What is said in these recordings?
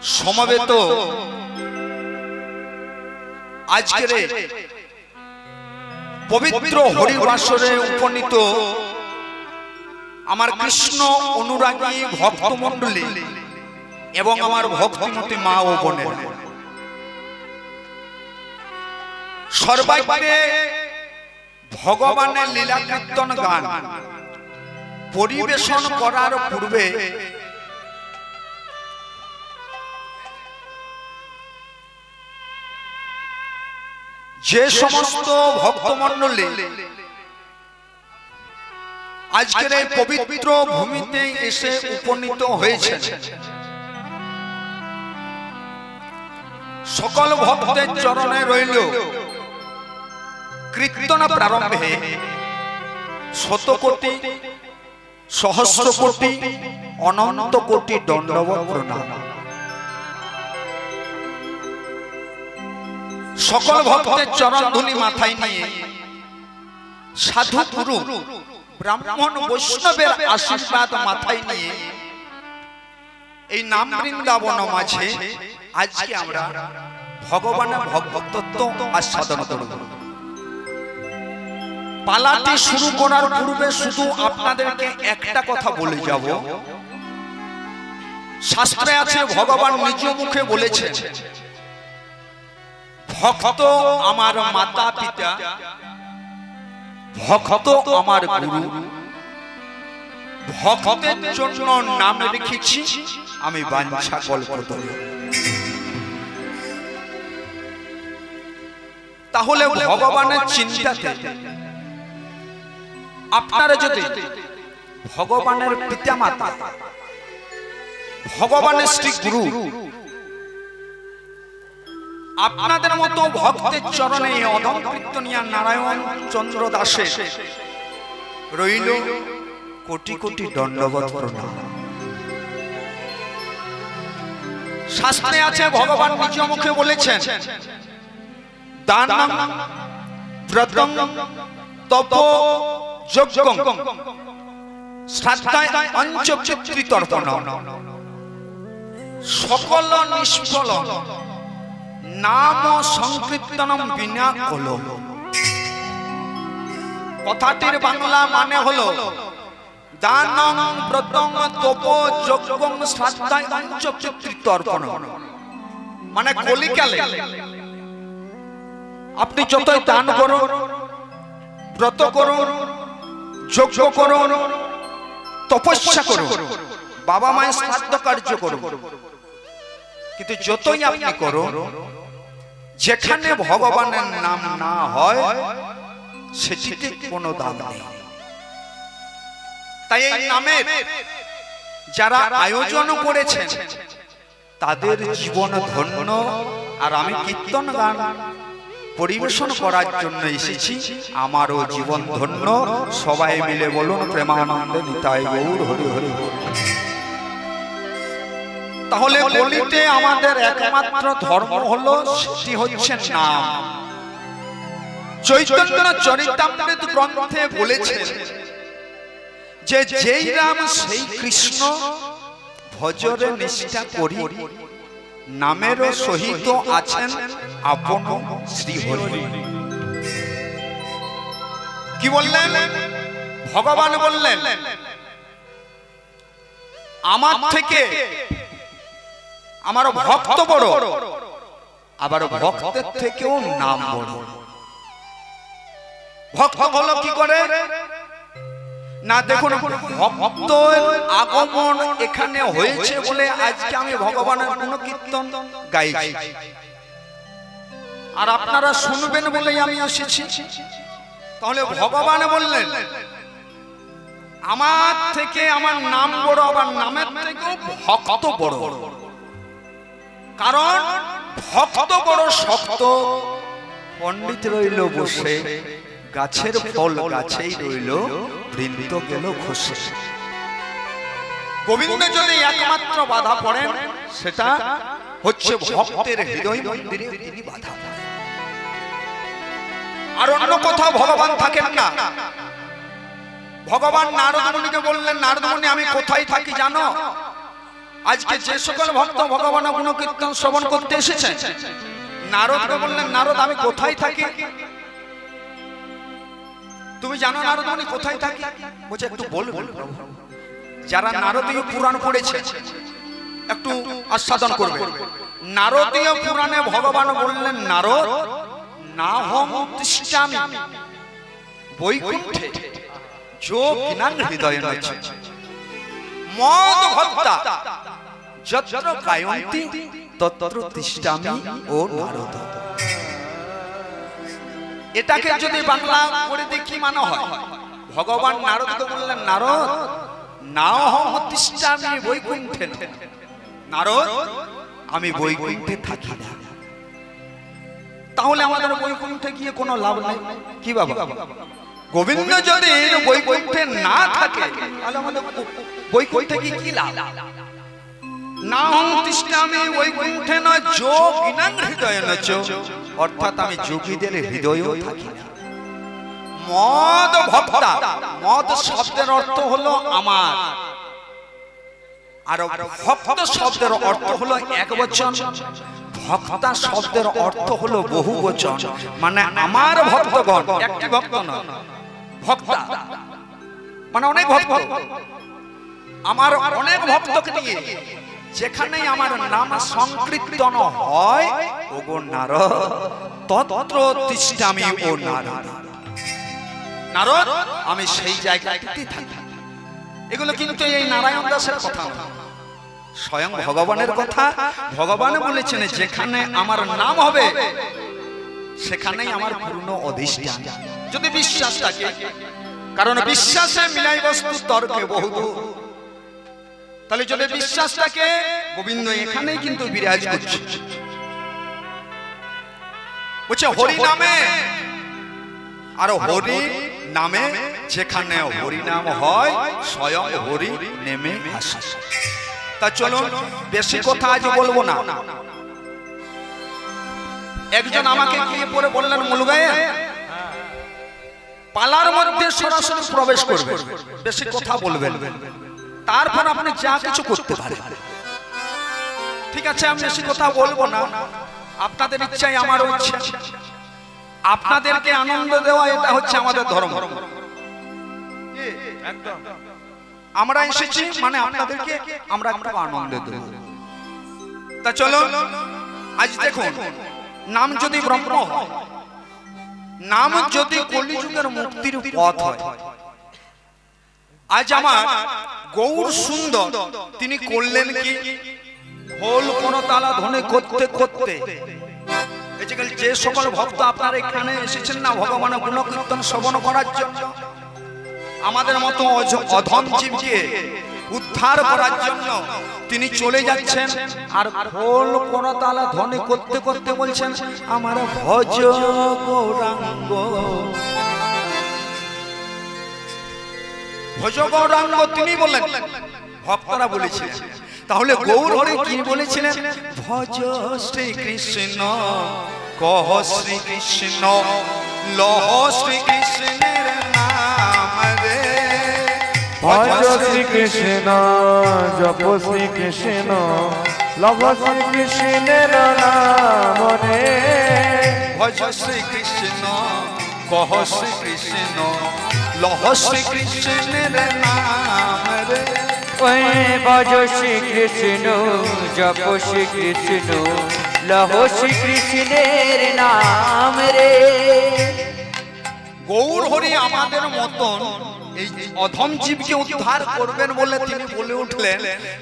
সমবেত আজকের পবিত্র হরিবাসরে উপনীত আমার কৃষ্ণ অনুরাগী ভক্তমণ্ডলী এবং আমার ভক্তিমতী মা ও বোনের সর্বাগ্রে ভগবানের লীলা কীর্তন গান পরিবেশন করার পূর্বে যে সমস্ত ভক্তমণ্ডলী আজকের এই পবিত্র ভূমিতে এসে উপনীত হয়েছেন, সকল ভক্তের চরণে রইল কীর্তন প্রারম্ভে শত কোটি সহস্র কোটি অনন্ত কোটি দণ্ডবৎ প্রণাম। সকল ভক্তের চরণ ধুলি মাথায় নিয়ে সাধু গুরু ব্রাহ্মণ বৈষ্ণবের আশীর্বাদ মাথায় নিয়ে এই নাম বৃন্দাবন মাঝে আজকে আমরা ভগবানের ভগবতত্ব আস্বাদন করব। পালাটি শুরু করার পূর্বে শুধু আপনাদেরকে একটা কথা বলে যাব। শাস্ত্রে আছে, ভগবান নিজ মুখে বলেছেন, ভক্ত আমার মাতা পিতা, ভক্ত আমার গুরু, ভক্তের জন্য নাম রেখেছি আমি বাঞ্ছা কল্পতরু। তাহলে ভগবানের চিন্তাতে আপনারা যদি ভগবানের পিতা মাতা, ভগবানের শ্রী গুরু, আপনাদের মতো ভক্তের চরণে অধম কীর্তনিয়া নারায়ণ চন্দ্র দাসের রইল কোটি কোটি দণ্ডবৎ প্রণাম। শাস্ত্রে আছে, ভগবান নিজ মুখে বলেছেন, দানং ব্রতং তপ যজ্ঞং শ্রাদ্ধায় পঞ্চচিত্রিতর্পণম সকল নিষ্ফল নাম সংকীর্তনম বিনা কলম। কথাটির বাংলা মানে হলো, দানং ব্রতং তপ যজ্ঞং শ্রাদ্ধায় পঞ্চচিত্রিতর্পণম। মানে কলিকালে আপনি যতই দান করুন, ব্রত করুন, যজ্ঞ করুন, তপস্যা করুন, বাবা মায়ের শ্রাদ্ধ কার্য করুন, কিন্তু যতই আপনি করুন, যেখানে ভগবানের নাম না হয় সেটিতে কোনো দাম নেই। তাই এই নামের যারা আয়োজন করেছেন তাদের জীবন ধন্য। আর আমি কীর্তন গান পরিবেশন করার জন্য এসেছি, আমারও জীবন ধন্য। সবাই মিলে বলুন প্রেমানন্দে নিতাই গৌর হরি হরি। তাহলে বলিতে আমাদের একমাত্র ধর্ম হলো, সেটি হচ্ছে নাম। চৈতন্য চরিতামৃত গ্রন্থে বলেছে যে যেই রাম সেই কৃষ্ণ ভজরে নিষ্ঠা করি, নামেরও সহিত আছেন আপন শ্রীহরি। কি বললেন? ভগবান বললেন, আমার থেকে আমার ভক্ত বড়, আবার ভক্তের থেকেও নাম বড়। ভক্ত হলো কি করে না, দেখুন, ভক্ত আগমন এখানে হয়েছে বলে আজকে আমি ভগবানের গুণকীর্তন গাইছি, আর আপনারা শুনবেন বলেই আমি এসেছি। তাহলে ভগবান বললেন, আমার থেকে আমার নাম বড়, আবার নামের থেকেও ভক্ত বড়। কারণ ভক্ত বড় শক্ত, পণ্ডিত রইল বসে, গাছের ফল গাছেই রইল, বৃন্দ গেল খসে। গোবিন্দ যদি একমাত্র বাধা পড়েন, সেটা হচ্ছে ভক্তের হৃদয় মন্দিরে তিনি বাধা। আর অন্য কোথাও ভগবান থাকেন না। ভগবান নারদ মুনিকে বললেন, নারদ মুনি আমি কোথায় থাকি জানো? আজকে যে সকল ভক্ত ভগবানের গুণকীর্তন শ্রবণ করতে এসেছেন, নারদকে বললেন, নারদ আমি কোথায় থাকি? তুমি জানো নারদ উনি কোথায় থাকি? বলছে একটু বলবেন। যারা নারদীয় পুরাণ পড়েছে একটু আস্বাদন করবে। নারদীয় পুরাণে ভগবান বললেন, নারদ নাহম তিষ্ঠামি বৈকুণ্ঠে যোগিনাং হৃদয়ে নচ মদ ভক্তা যত্র গায়ন্তি তত্র তিষ্ঠামি ও নারদ। এটাকে যদি বাংলা করে দেখি মানে হয়, ভগবান নারদকে বললেন, নারদ নাহম তিষ্ঠামি বৈকুণ্ঠে, নারদ আমি বৈকুণ্ঠে থাকি না। তাহলে আমাদের বৈকুণ্ঠে গিয়ে কোনো লাভ নাই কি বাবা? গোবিন্দ যদি বৈকুণ্ঠে না থাকে তাহলে আমাদের বৈকুণ্ঠে গিয়ে কি লাভ? নাহম তিষ্ঠামি বৈকুণ্ঠে ন যোগিনাং হৃদয়ে নচ, অর্থাৎ আমি যোগীদের হৃদয়েও থাকি না। মদ ভক্তা, মদ শব্দের অর্থ হলো আমার, আর ভক্ত শব্দের অর্থ হলো এক বচন, ভক্তা শব্দের অর্থ হলো বহু বচন। মানে আমার ভক্তগণ, একটি ভক্ত নয়, ভক্তা মানে অনেক ভক্ত, আমার অনেক ভক্তকে নিয়ে যেখানেই আমার নাম সংকীর্তন হয়, ওগো নারদ তত্র তিষ্ঠামি ও নারদ, নারদ আমি সেই জায়গাটিতে থাকি। এগুলো কিন্তু এই নারায়ণ দাসের কথা না, স্বয়ং ভগবানের কথা। ভগবান বলেছেন যেখানে আমার নাম হবে সেখানেই আমার পূর্ণ অধিষ্ঠান, যদি বিশ্বাস থাকে। কারণ বিশ্বাসে মিলাই বস্তু তর্কে বহুদূর। তাহলে যদি বিশ্বাস থাকে, গোবিন্দ এখানেই কিন্তু বিরাজ করছে। বলছে হরি নামে, আর হরি নামে যেখানে হরি নাম হয় স্বয়ং হরি নেমে আসে। তা চলুন বেশি কথা আজ বলবো না। একজন আমাকে গিয়ে পরে বললেন, মুলগায়ে পালার মধ্যে সরাসরি প্রবেশ করবে, বেশি কথা বলবেন, তারপর আপনি যা কিছু করতে পারেন। ঠিক আছে, আমি বেশি কথা বলবো না, আপনাদের ইচ্ছাই আমার ইচ্ছা, আপনাদেরকে আনন্দ দেওয়া এটা হচ্ছে আমাদের ধর্ম। আমরা এসেছি মানে আপনাদেরকে আমরা একটু আনন্দ দেব। তা চলো আজ দেখুন, নাম যদি ব্রহ্ম হয়, নাম যদি কলিযুগের মুক্তির পথ হয়, আজ আমার গৌর সুন্দর তিনি করলেন কি, খোল কোন তালা ধ্বনি করতে করতে যে সকল ভক্ত আপনারা এখানে এসেছেন না ভগবানের গুণকীর্তন শ্রবণ করার জন্য, আমাদের মতো অধম জীবকে উদ্ধার করার জন্য তিনি চলে যাচ্ছেন। আর খোল কোন তালা ধ্বনি করতে করতে বলছেন, আমার ভজ গৌরাঙ্গ, ভজ গৌরাঙ্গ তিনি বললেন, ভক্তরা বলেছিলেন। তাহলে গৌর হরি কি বলেছিলেন? ভজ শ্রীকৃষ্ণ, কহ শ্রীকৃষ্ণ, লহ শ্রীকৃষ্ণের নাম রে। ভজ শ্রীকৃষ্ণ, জপ শ্রীকৃষ্ণ, লভ শ্রীকৃষ্ণের নাম রে। ভজ শ্রীকৃষ্ণ, কহ শ্রীকৃষ্ণ, লহ শ্রীকৃষ্ণের নাম রে। ওই ভজ শ্রীকৃষ্ণ, জপ শ্রীকৃষ্ণ, লহ শ্রীকৃষ্ণের নাম রে। গৌর হরি আমাদের মতন এই অধম জীবকে উদ্ধার করবেন বলে তিনি বলে উঠলেন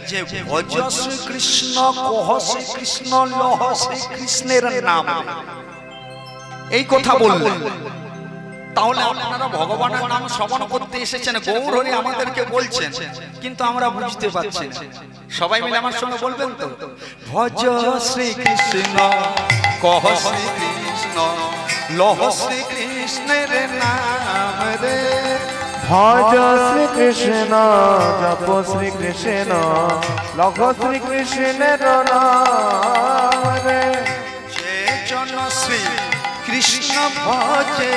যে ভজ শ্রীকৃষ্ণ, কহ শ্রীকৃষ্ণ, লহ শ্রীকৃষ্ণের নাম। এই কথা বললেন। তাহলে আপনারা ভগবানের নাম শ্রবণ করতে এসেছেন, গৌর হরি আমাদেরকে বলছেন, কিন্তু আমরা বুঝতে পারছি না। সবাই মিলে আমার সঙ্গে বলবেন তো, ভজ শ্রীকৃষ্ণ, কহ শ্রীকৃষ্ণ, লহ শ্রীকৃষ্ণের নাম রে। ভজ শ্রীকৃষ্ণ, জপ শ্রীকৃষ্ণ, লভ শ্রীকৃষ্ণের নাম রে। যে জন শ্রী কৃষ্ণ ভজে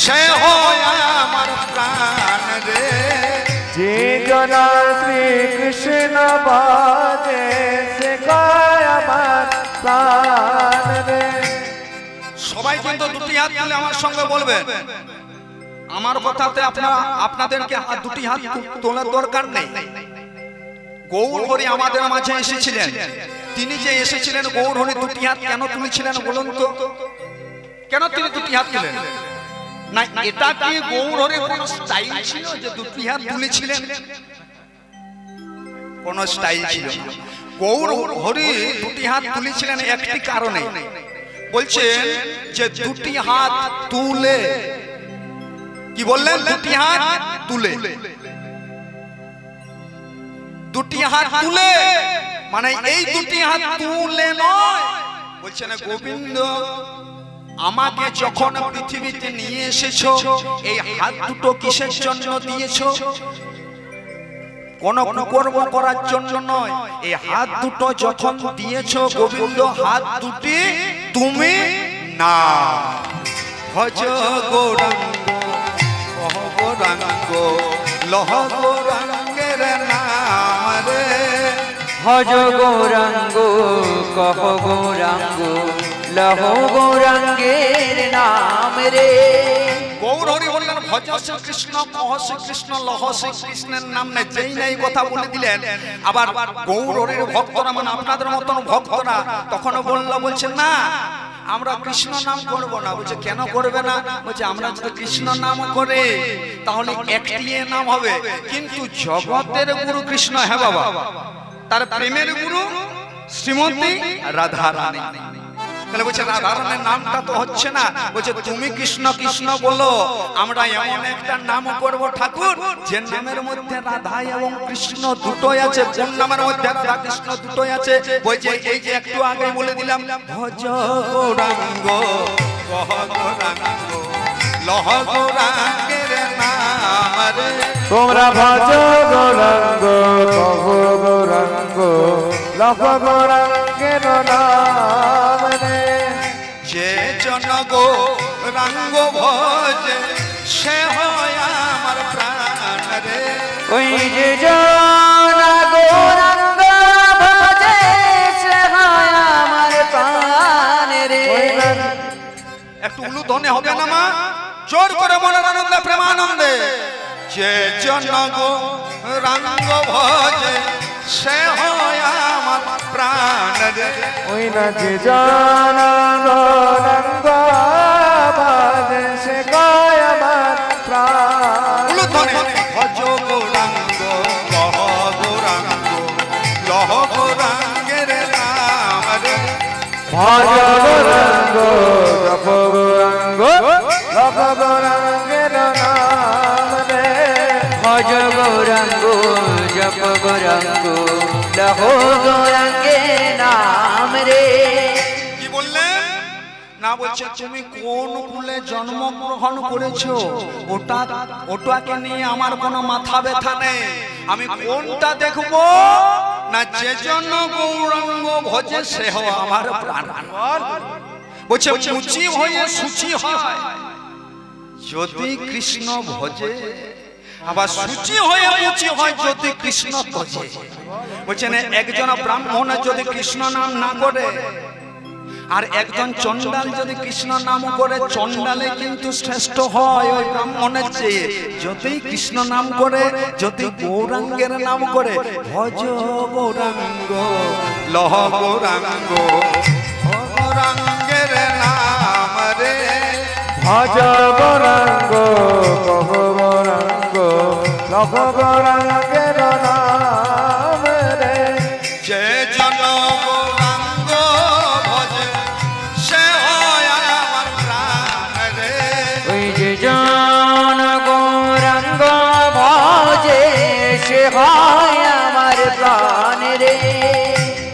সে হয় আমার প্রাণ রে। যে জন শ্রীকৃষ্ণ ভজে প্রাণ রে। সবাই কিন্তু দুটি হাত তুলে আমার সঙ্গে বলবে। আমার কথাতে আপনাদেরকে দুটি হাত তোলার দরকার নেই। গৌর হরি আমাদের মাঝে এসেছিলেন, তিনি যে এসেছিলেন গৌর হরি দুটি হাত কেন তুলেছিলেন বলুন তো? কেন তিনি দুটি হাত তুলেন? না এটা কি গৌর হরির কোন স্টাইল ছিল যে দুটি হাত তুলেছিলেন? কোন স্টাইল ছিল না। গৌর হরি দুটি হাত তুলেছিলেন একটি কারণে, বলছেন যে দুটি হাত তুলে, কি বললেন? দুটি হাত তুলে, দুটি হাত তুলে মানে এই দুটি হাত তুলে নয়, বলছেন গোবিন্দ আমাকে যখন পৃথিবীতে নিয়ে এসেছো এই হাত দুটো কিসের জন্য দিয়েছো? কোন কুকর্ম করার জন্য নয়। এই হাত দুটো যখন দিয়েছো গোবিন্দ, হাত দুটি তুমি না ভজ গৌরাঙ্গ কহ গৌরাঙ্গ লহ গৌরাঙ্গের নাম রে। ভজ গৌরাঙ্গ কহ গৌরাঙ্গ লহ গৌরাঙ্গের নাম রে। গৌর হরি বললেন ভজ শ্রীকৃষ্ণ কহ শ্রীকৃষ্ণ লহ শ্রীকৃষ্ণের নাম নেই। যেই নাই কথা বলে দিলেন, আবার গৌর হরির ভক্তরা মানে আপনাদের মতন ভক্তরা তখন বলছেন না আমরা কৃষ্ণ নাম করবো না। বলছে কেন করবে না? বলছে আমরা যদি কৃষ্ণ নাম করে তাহলে একটি নাম হবে, কিন্তু জগতের গুরু কৃষ্ণ, হ্যাঁ বাবা, তার প্রেমের গুরু শ্রীমতী রাধা রানী। তাহলে বলছে রাধা রানীর নামটা তো হচ্ছে না। বলছে তুমি কৃষ্ণ কৃষ্ণ বলো, আমরা এমন একটা নাম করব ঠাকুর যে নামের মধ্যে রাধা এবং কৃষ্ণ দুটোই আছে। কোন নামের মধ্যে রাধা কৃষ্ণ দুটোই আছে? বলছে এই যে একটু আগে বলে দিলাম, ভজ গৌরাঙ্গ কহ গৌরাঙ্গ লহ গৌরাঙ্গের নাম রে। তোমরা ভজ গৌরাঙ্গ কহ গৌরাঙ্গ লহ গৌরাঙ্গের নাম রে। যে জন গৌরাঙ্গ ভজে সে হয় আমার প্রাণ রে। ওই যে জন গৌরাঙ্গ ভজে সে হয় আমার প্রাণ রে। একটু উলু ধ্বনি হবে না মা? জোর করে মনের আনন্দে প্রেমানন্দে। যে জন গৌরাঙ্গ ভজে সে হয় আমার প্রাণ রে। ওই না যে জন গৌরাঙ্গ ভজে সে হয় আমার প্রাণ। উলু ধ্বনি। ভজ গৌরাঙ্গ কহ গৌরাঙ্গ লহ গৌরাঙ্গের নাম রে। ভজ গৌরাঙ্গ জপ গৌরাঙ্গ লহ গৌরাঙ্গের নাম রে। ভজ গৌরাঙ্গ জপ গৌরাঙ্গ লহ গৌরাঙ্গের নাম রে। কি বললেন? না বলছে তুমি কোন কুলে জন্মগ্রহণ করেছো ওটাকে নিয়ে আমার কোনো মাথা ব্যথা নেই। আমি কোনটা দেখবো না যে জন্য গৌরাঙ্গ ভজে সে হয় আমার প্রাণ। বলছে মুচি হয়ে সুচি হয় যদি কৃষ্ণ ভজে, আবার সুচি হয়ে মুচি হয় যদি কৃষ্ণ ভজে। বলছেন একজন ব্রাহ্মণ যদি কৃষ্ণ নাম না করে আর একজন চন্ডাল যদি কৃষ্ণ নাম করে, চন্ডালে কিন্তু শ্রেষ্ঠ হয় ওই ব্রাহ্মণের চেয়ে। যদি কৃষ্ণ নাম করে, যদি গৌরাঙ্গের নাম করে, ভজ গৌরাঙ্গ লহ গৌরাঙ্গ গৌরাঙ্গের নাম রে। ভজ গৌরাঙ্গ কহ গৌরাঙ্গ লহ গৌরাঙ্গের নাম রে। যে জন গৌরাঙ্গ ভজে সে হয় আমার প্রাণ রে। ওই যে জন গৌরাঙ্গ ভজে সে হয় আমার প্রাণ রে।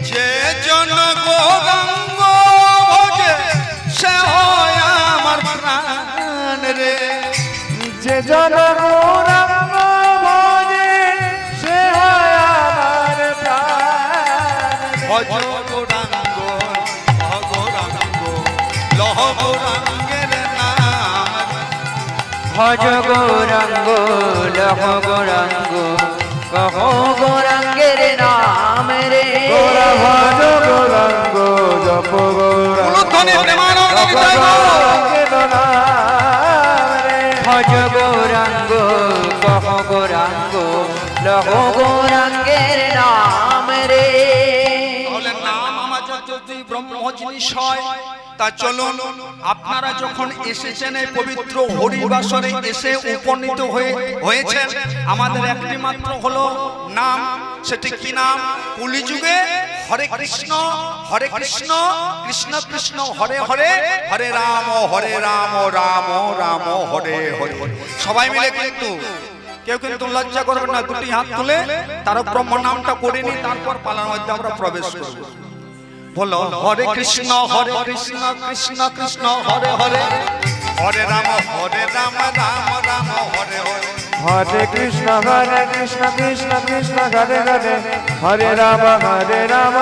যে জন গৌরাঙ্গ ভজে সে হয় আমার প্রাণ রে। যে জন গৌরাঙ্গ ভজে সে হয় আমার প্রাণ। ভজ গৌরাঙ্গ কহ গৌরাঙ্গ লহ গৌরাঙ্গের নাম। ভজ গৌরাঙ্গ লহ গৌরাঙ্গ কহ গৌরাঙ্গের নাম রে। গোরা ভজ গৌরাঙ্গ জপ জপ গৌরাঙ্গ উলুধ্বনি প্রেমানন্দ জপ নিতাই গৌর। গৌরাঙ্গের নাম রে। ভজ গৌরাঙ্গ কহ গৌরাঙ্গ লহ গৌরাঙ্গের নাম রে। তাহলে নাম আমাদের যদি ব্রহ্ম জিনিস হয়, তা চলুন আপনারা যখন এসেছেন এই পবিত্র হরিবাসরে এসে উপনীত হয়েছেন, আমাদের একটি মাত্র হলো নাম। সেটি কি নাম? কলিযুগে হরে কৃষ্ণ কৃষ্ণ কৃষ্ণ হরে হরে, হরে রাম রাম রাম হরে হরে। সবাই মিলে কিন্তু কেউ কিন্তু লজ্জা করবেন না, দুটি হাত তুলে তার ব্রহ্ম নামটা করে নি, তারপর পালার মধ্যে আমরা প্রবেশ করব। বলো হরে কৃষ্ণ কৃষ্ণ কৃষ্ণ হরে হরে, হরে রাম রাম রাম হরে হরে। হরে কৃষ্ণ কৃষ্ণ কৃষ্ণ হরে হরে, হরে রাম রাম রাম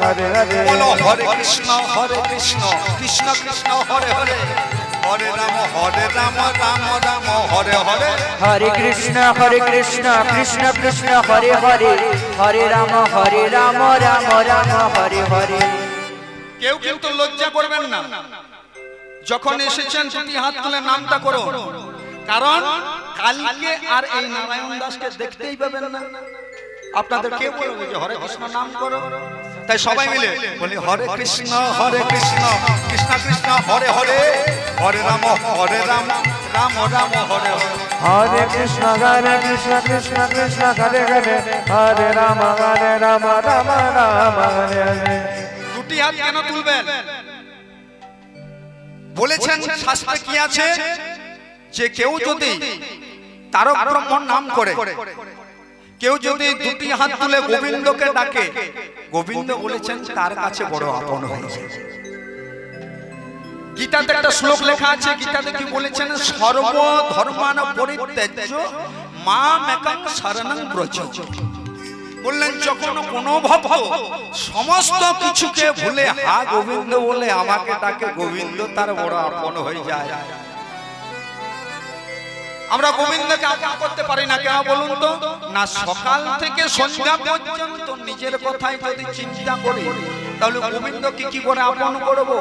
হরে হরে। বলো হরে কৃষ্ণ কৃষ্ণ কৃষ্ণ হরে হরে, হরে রাম রাম রাম হরে হরে। হরে কৃষ্ণ কৃষ্ণ কৃষ্ণ হরে হরে, হরে রাম রাম রাম হরে হরে। কেউ কিন্তু লজ্জা করবেন না, যখন এসেছেন দুটি হাত তুলে নামটা করো, কারণ কালকে আর এই নারায়ণ দাসকে দেখতেই পাবেন না। আপনাদের কে বলবে যে হরে কৃষ্ণ নাম করো? তাই সবাই মিলে বলি হরে কৃষ্ণ কৃষ্ণ কৃষ্ণ হরে হরে, হরে রাম রাম রাম হরে হরে। হরে কৃষ্ণ কৃষ্ণ কৃষ্ণ হরে হরে, হরে রাম রাম রাম হরে হরে। দুটি হাত কেন তুলবেন? বলেছেন শাস্ত্রে কি আছে, যে কেউ যদি তারক ব্রহ্ম নাম করে, কেউ যদি দুটি হাত তুলে গোবিন্দকে ডাকে, গোবিন্দ বলেছেন তার কাছে বড় আপন হয়ে যায়। গীতাতে একটা শ্লোক লেখা আছে, গীতাতে কি বলেছেন? সর্ব ধর্মান পরিত্যাজ্য মামেকং শরণং ব্রজ। বললেন যখন কোন ভক্ত সমস্ত কিছুকে ভুলে হা গোবিন্দ বলে আমাকে ডাকে, গোবিন্দ তার বড় আপন হয়ে যায়। আমরা গোবিন্দকে আপন করতে পারি না কেন বলুন তো? না সকাল থেকে সন্ধ্যা পর্যন্ত নিজের কথাই যদি চিন্তা করি, তাহলে গোবিন্দকে কি করে আপন করব?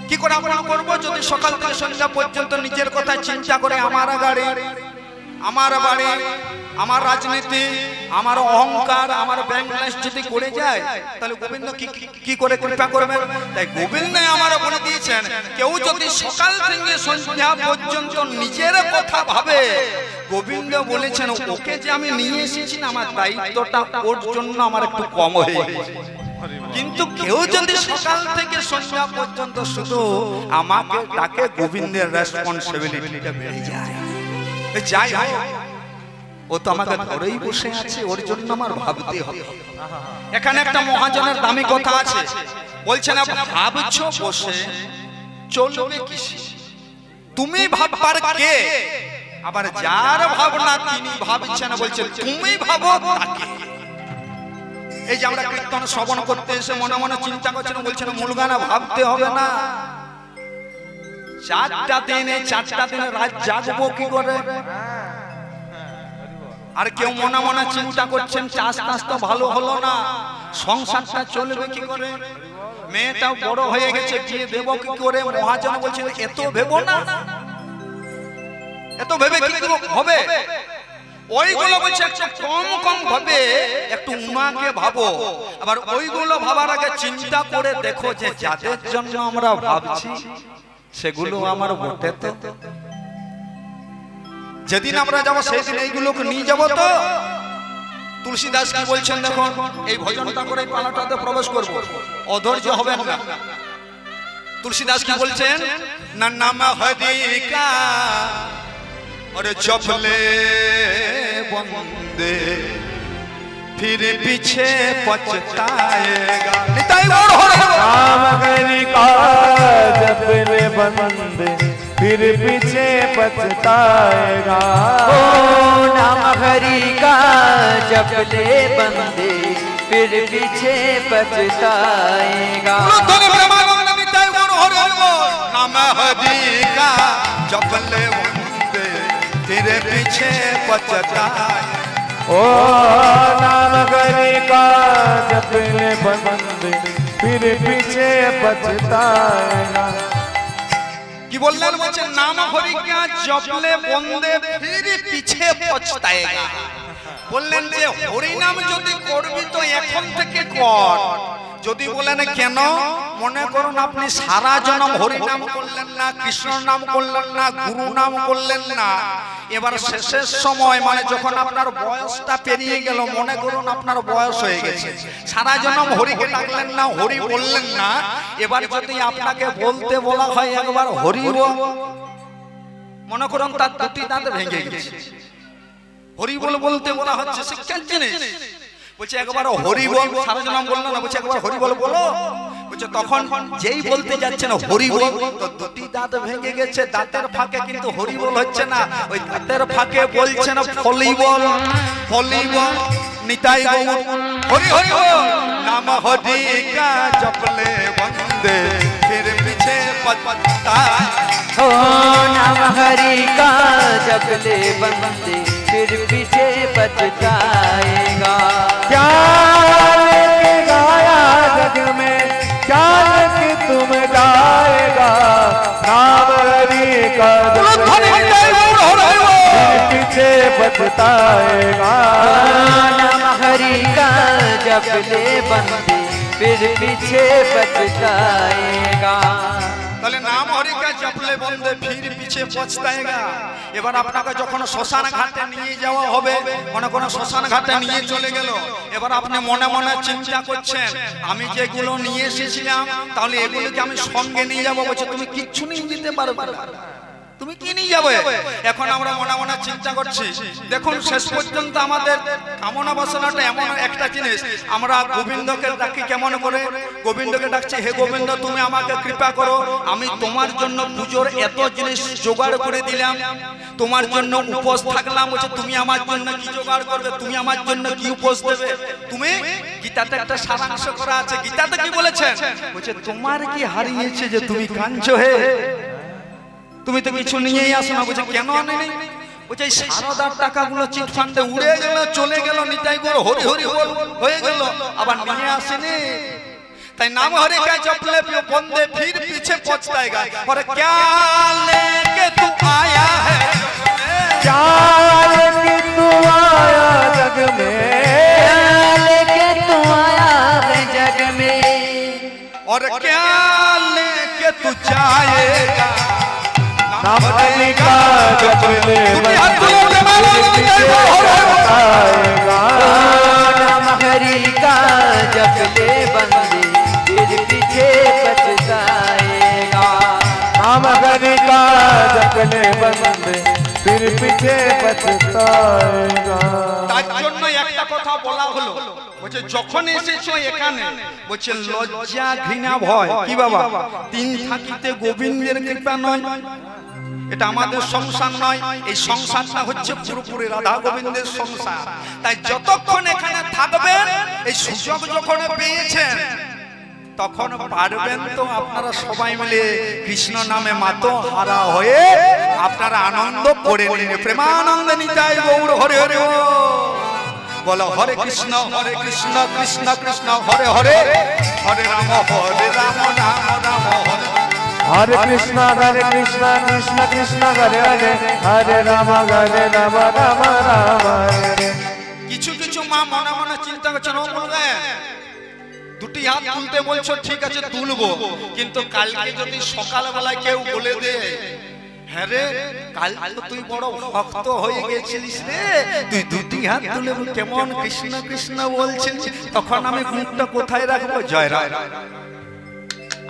কি করে আপন করব যদি সকাল থেকে সন্ধ্যা পর্যন্ত নিজের কথা চিন্তা করে আমার গাড়ি, আমার বাড়ি, আমার রাজনীতি, আমার অহংকার, আমার ব্যাংক ব্যালেন্স যদি করে যায়, তাহলে গোবিন্দ কি করে কৃপা করবেন? তাই গোবিন্দ আমার বলে দিয়েছেন, কেউ যদি সকাল থেকে সন্ধ্যা পর্যন্ত নিজের কথা ভাবে, গোবিন্দ বলেছেন ওকে যে আমি নিয়ে এসেছি না, আমার দায়িত্বটা ওর জন্য আমার একটু কম হয়ে গেছে। কিন্তু কেউ যদি সকাল থেকে সন্ধ্যা পর্যন্ত শুধু আমাকে ডাকে, গোবিন্দের রেসপন্সিবিলিটিটা বেড়ে যায়। যাই হয়, ও তো আমাকে ধরেই বসে আছে, ওর জন্য আমার ভাবতে হবে। এখানে একটা মহাজনের দামি কথা আছে, বলছেন ভাবছো বসে চলবে কিসে, তুমি ভাববার কে? আবার যার ভাবনা তিনি ভাবছেন, বলছেন তুমি ভাবো তাকে। এই যে আমরা কীর্তন শ্রবণ করতে এসে মনে মনে চিন্তা করছেন, বলছেন মূল গানা ভাবতে হবে না। 4টা দিনে রাত জাগবো কি করে? আর কেউ মনে মনে চিন্তা করছেন চাষ তো ভালো হলো না, সংসারটা চলবে কি করে? মেয়েটাও বড় হয়ে গেছে, বিয়ে দেবো কি করে? মহাজন বলছেন এত ভেবো না, এত ভেবে কি হবে? ওইগুলো বলছে একটু কম ভাবে, একটু উনাকে ভাবো। আবার ওইগুলো ভাবার আগে চিন্তা করে দেখো যে যাদের জন্য আমরা ভাবছি সেগুলো আমার বটে তো। যেদিন আমরা যাবো সেই দিন এইগুলোকে নিয়ে যাবো তো। তুলসীদাস কি বলছেন দেখো, এই ভজনটা করে পালাটাতে প্রবেশ করবো, অধৈর্য হবেন না। তুলসীদাস কি বলছেন? না নাম হরিকা और चपले बंदे फिर पीछे पछताएगा। नाम हरि का जपले बंदे फिर पीछे पछताएगा। ओ नाम हरि का जपले बंदे फिर पीछे पछताएगा। नाम हरि का जपले तेरे पीछे पछताए। ओ नाम हरि का जपले बंदे फिर पीछे पछताएगा। কি বললেন? বলছেন নাম হরি কা জপলে বন্দে ফির পিছে পছতায়েগা। বললেন যে হরি নাম যদি করবি তো এখন থেকে কর। যদি বলেন কেন, মনে করুন আপনি সারা জন্ম হরি নাম করলেন না, কৃষ্ণ নাম করলেন না, গুরু নাম করলেন না, এবার শেষের সময় মানে যখন আপনার বয়সটা পেরিয়ে গেল, মনে করুন আপনার বয়স হয়ে গেছে, সারা জন্ম হরিকে ডাকলেন না, হরি বললেন না, এবার যদি আপনাকে বলতে বলা হয় একবার হরি বল, মনে করুন তার দুটি দাঁত ভেঙে গেছে, হরি বল বলতে বলা হচ্ছে, সে কেন জিনিস? বলছে একবার হরি বল, সারা জন্ম বললো না, বলছে একবার হরি বল বলো। বলছে তখন যেই বলতে যাচ্ছেন হরি বল, তো দুটি দাঁত ভেঙে গেছে, দাঁতের ফাঁকে কিন্তু হরি বল হচ্ছে না, ওই দাঁতের ফাঁকে বলছেন ফলি বল, ফলি বল, নিতাই গৌর হরি হরি বল। নাম হরি কা জপলে বন্দে ফির পিছে পছতায়। ओ नाम हरि का जपले बंदे फिर पीछे पछताएगा। क्या लेके गाया जग में, क्या लेके तुम गाएगा, नाम हरि का जपले फिर पीछे पछताएगा। नाम हरि का जपले बंदे फिर पीछे पछताएगा। তাহলে নাম হরি কা জপলে বন্দে ফির পিছে পছতায়েগা। এবার আপনাকে যখন শ্মশান ঘাটে নিয়ে যাওয়া হবে, মনে কোনো শ্মশান ঘাটে নিয়ে চলে গেল, এবার আপনি মনে মনে চিন্তা করছেন আমি যেগুলো নিয়ে এসেছিলাম তাহলে এগুলোকে আমি সঙ্গে নিয়ে যাবো। বলছে তুমি কিচ্ছু নিয়ে যেতে পারবে না, তুমি কি নিয়ে যাবে? এখন আমরা মনে মনে চিন্তা করছি, দেখুন শেষ পর্যন্ত আমাদের কামনা বাসনাটা এমন একটা জিনিস, আমরা গোবিন্দকে ডাকি কেমন করে? গোবিন্দকে ডাকছি, হে গোবিন্দ তুমি আমাকে কৃপা করো, আমি তোমার জন্য পুজোর এত জিনিস জোগাড় করে দিলাম, তোমার জন্য উপোস থাকলাম, বলছে তুমি আমার জন্য কি জোগাড় করবে, তুমি আমার জন্য কি উপোস দেবে? তুমি গীতাতে একটা সারাংশ করা আছে, গীতাতে কি বলেছেন? বলছে তোমার কি হারিয়েছে যে তুমি কাঁদছো হে? তুমি তো কিছু নিয়েই আসো না। বলছে কেন আনে নেই? বলছে এই সারদার টাকাগুলো চিটফান্ডে উড়ে গেল, চলে গেল, নিতাই গৌর হরি হরি বল হয়ে গেল, আবার নিয়ে আসেনি। তাই নাম হরি কা জপলে বন্দে ফির পিছে পছতাएगा। और क्या लेके तू आया है, क्या लेके तू आया जग में, लेके तू आया है जग में, और क्या लेके तू जाएगा। नाम हरि का जपले बंदे नाम हरि का जपले बंदे फिर पीछे पछताएगा। नाम हरि का जपले बंदे फिर पीछे पछताएगा। তার জন্য একটা কথা বলা হলো, বলছে যখন এসেছো এখানে, বলছে লজ্জা ঘৃণা ভয় কি বাবা তিন থাকিতে গোবিন্দের কৃপা নয়, এটা আমাদের সংসার নয়, এই সংসারটা হচ্ছে পুরোপুরি রাধা গোবিন্দের সংসার। তাই যতক্ষণ এখানে থাকবেন, এই সুযোগ যখন পেয়েছেন তখন পারবেন তো আপনারা সবাই মিলে কৃষ্ণ নামে মাতো হারা হয়ে আপনারা আনন্দ করে নিন। প্রেমানন্দে নিতাই গৌর হরে হরে বলো হরে কৃষ্ণ কৃষ্ণ কৃষ্ণ হরে হরে, হরে রাম রাম রাম হরে। हरे कृष्णा कृष्ण कृष्ण हरे हरे, हरे राम राम राम हरे। কিছু কিছু মা মনে মনে চিন্তা করছেন, ও বলবে দুটি হাত তুলতে বলছো, ঠিক আছে তুলবো, কিন্তু কালকে যদি সকালবেলায় কেউ বলে দে হ্যাঁ রে কাল তো তুই বড় ভক্ত হয়ে গেছিলিস রে, তুই দুটি হাত তুলে কেমন কৃষ্ণ কৃষ্ণ বলছিস, তখন আমি মুখটা কোথায় রাখবো? জয় রাম।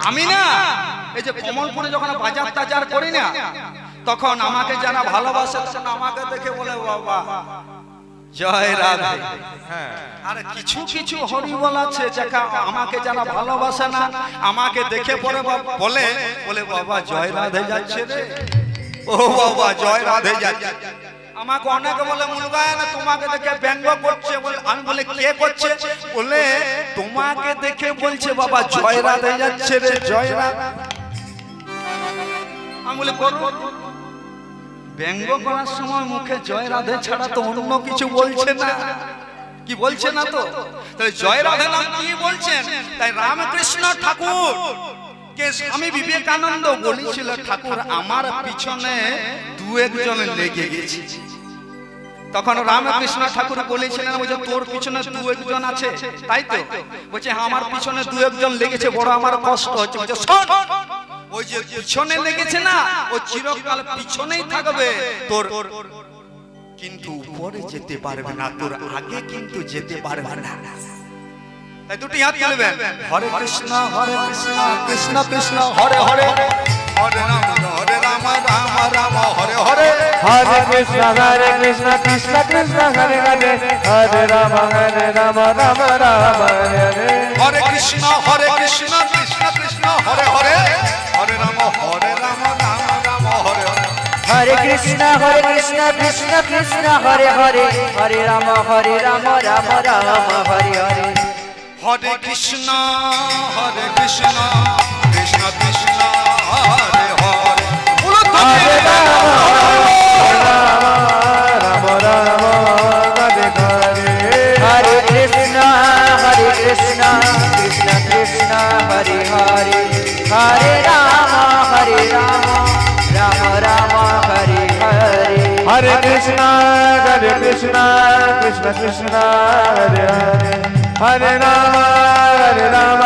আমি না এই যে কমলপুরে যখন বাজার টাজার করি না, তখন আমাকে যারা ভালোবাসে আমাকে দেখে বলে বাবা জয় রাধে। আর কিছু কিছু হরিবল আছে যারা আমাকে যারা ভালোবাসে না, আমাকে দেখে পরে বলে বলে বাবা জয় রাধে যাচ্ছে রে, ও বাবা জয় রাধে যাচ্ছে। আমাকে অনেকে বলে মুলগায় না তোমাকে দেখে ব্যঙ্গ করছে, বলে আমি বলে কে করছে? বলে তোমাকে দেখে বলছে বাবা জয় রাধে যাচ্ছে রে, জয় রাধে। আমি বলে করো, ব্যঙ্গ করার সময় মুখে জয় রাধে ছাড়া তো অন্য কিছু বলছে না, কি বলছেন না তো? তাহলে জয় রাধা নাম কি বলছেন? তাই রামকৃষ্ণ ঠাকুর কে স্বামী বিবেকানন্দ বলেছিল, ঠাকুর আমার পিছনে দু একজন লেগে গেছে। তখন রামকৃষ্ণ ঠাকুর বলেছিলেন, বলছে তোর পিছনে দু একজন আছে তাই তো? বলছে আমার পিছনে দু একজন লেগেছে, বড় আমার কষ্ট হচ্ছে। বলছে শোন, ওই যে পিছনে লেগেছে না, ও চিরকাল পিছনেই থাকবে তোর, কিন্তু উপরে যেতে পারবে না, তোর আগে কিন্তু যেতে পারবে না। তাই দুটি হাত তুলবেন, হরে কৃষ্ণ কৃষ্ণ কৃষ্ণ হরে হরে, হরে রাম রাম রাম হরে হরে, হরে কৃষ্ণ কৃষ্ণ কৃষ্ণ হরে হরে, হরে রাম রাম রাম হরে হরে, হরে কৃষ্ণ কৃষ্ণ কৃষ্ণ হরে হরে, হরে রাম রাম রাম হরে হরে, হরে কৃষ্ণ কৃষ্ণ কৃষ্ণ হরে হরে, হরে রাম রাম রাম হরে হরে, হরে কৃষ্ণ কৃষ্ণ কৃষ্ণ হরে হরে, হরে রাম রাম রাম হরে হরে, হরে কৃষ্ণ কৃষ্ণ কৃষ্ণ হরে হরে, হরে রাম রাম রাম হরে হরে, হরে কৃষ্ণ কৃষ্ণ কৃষ্ণ হরে হরে, হরে রাম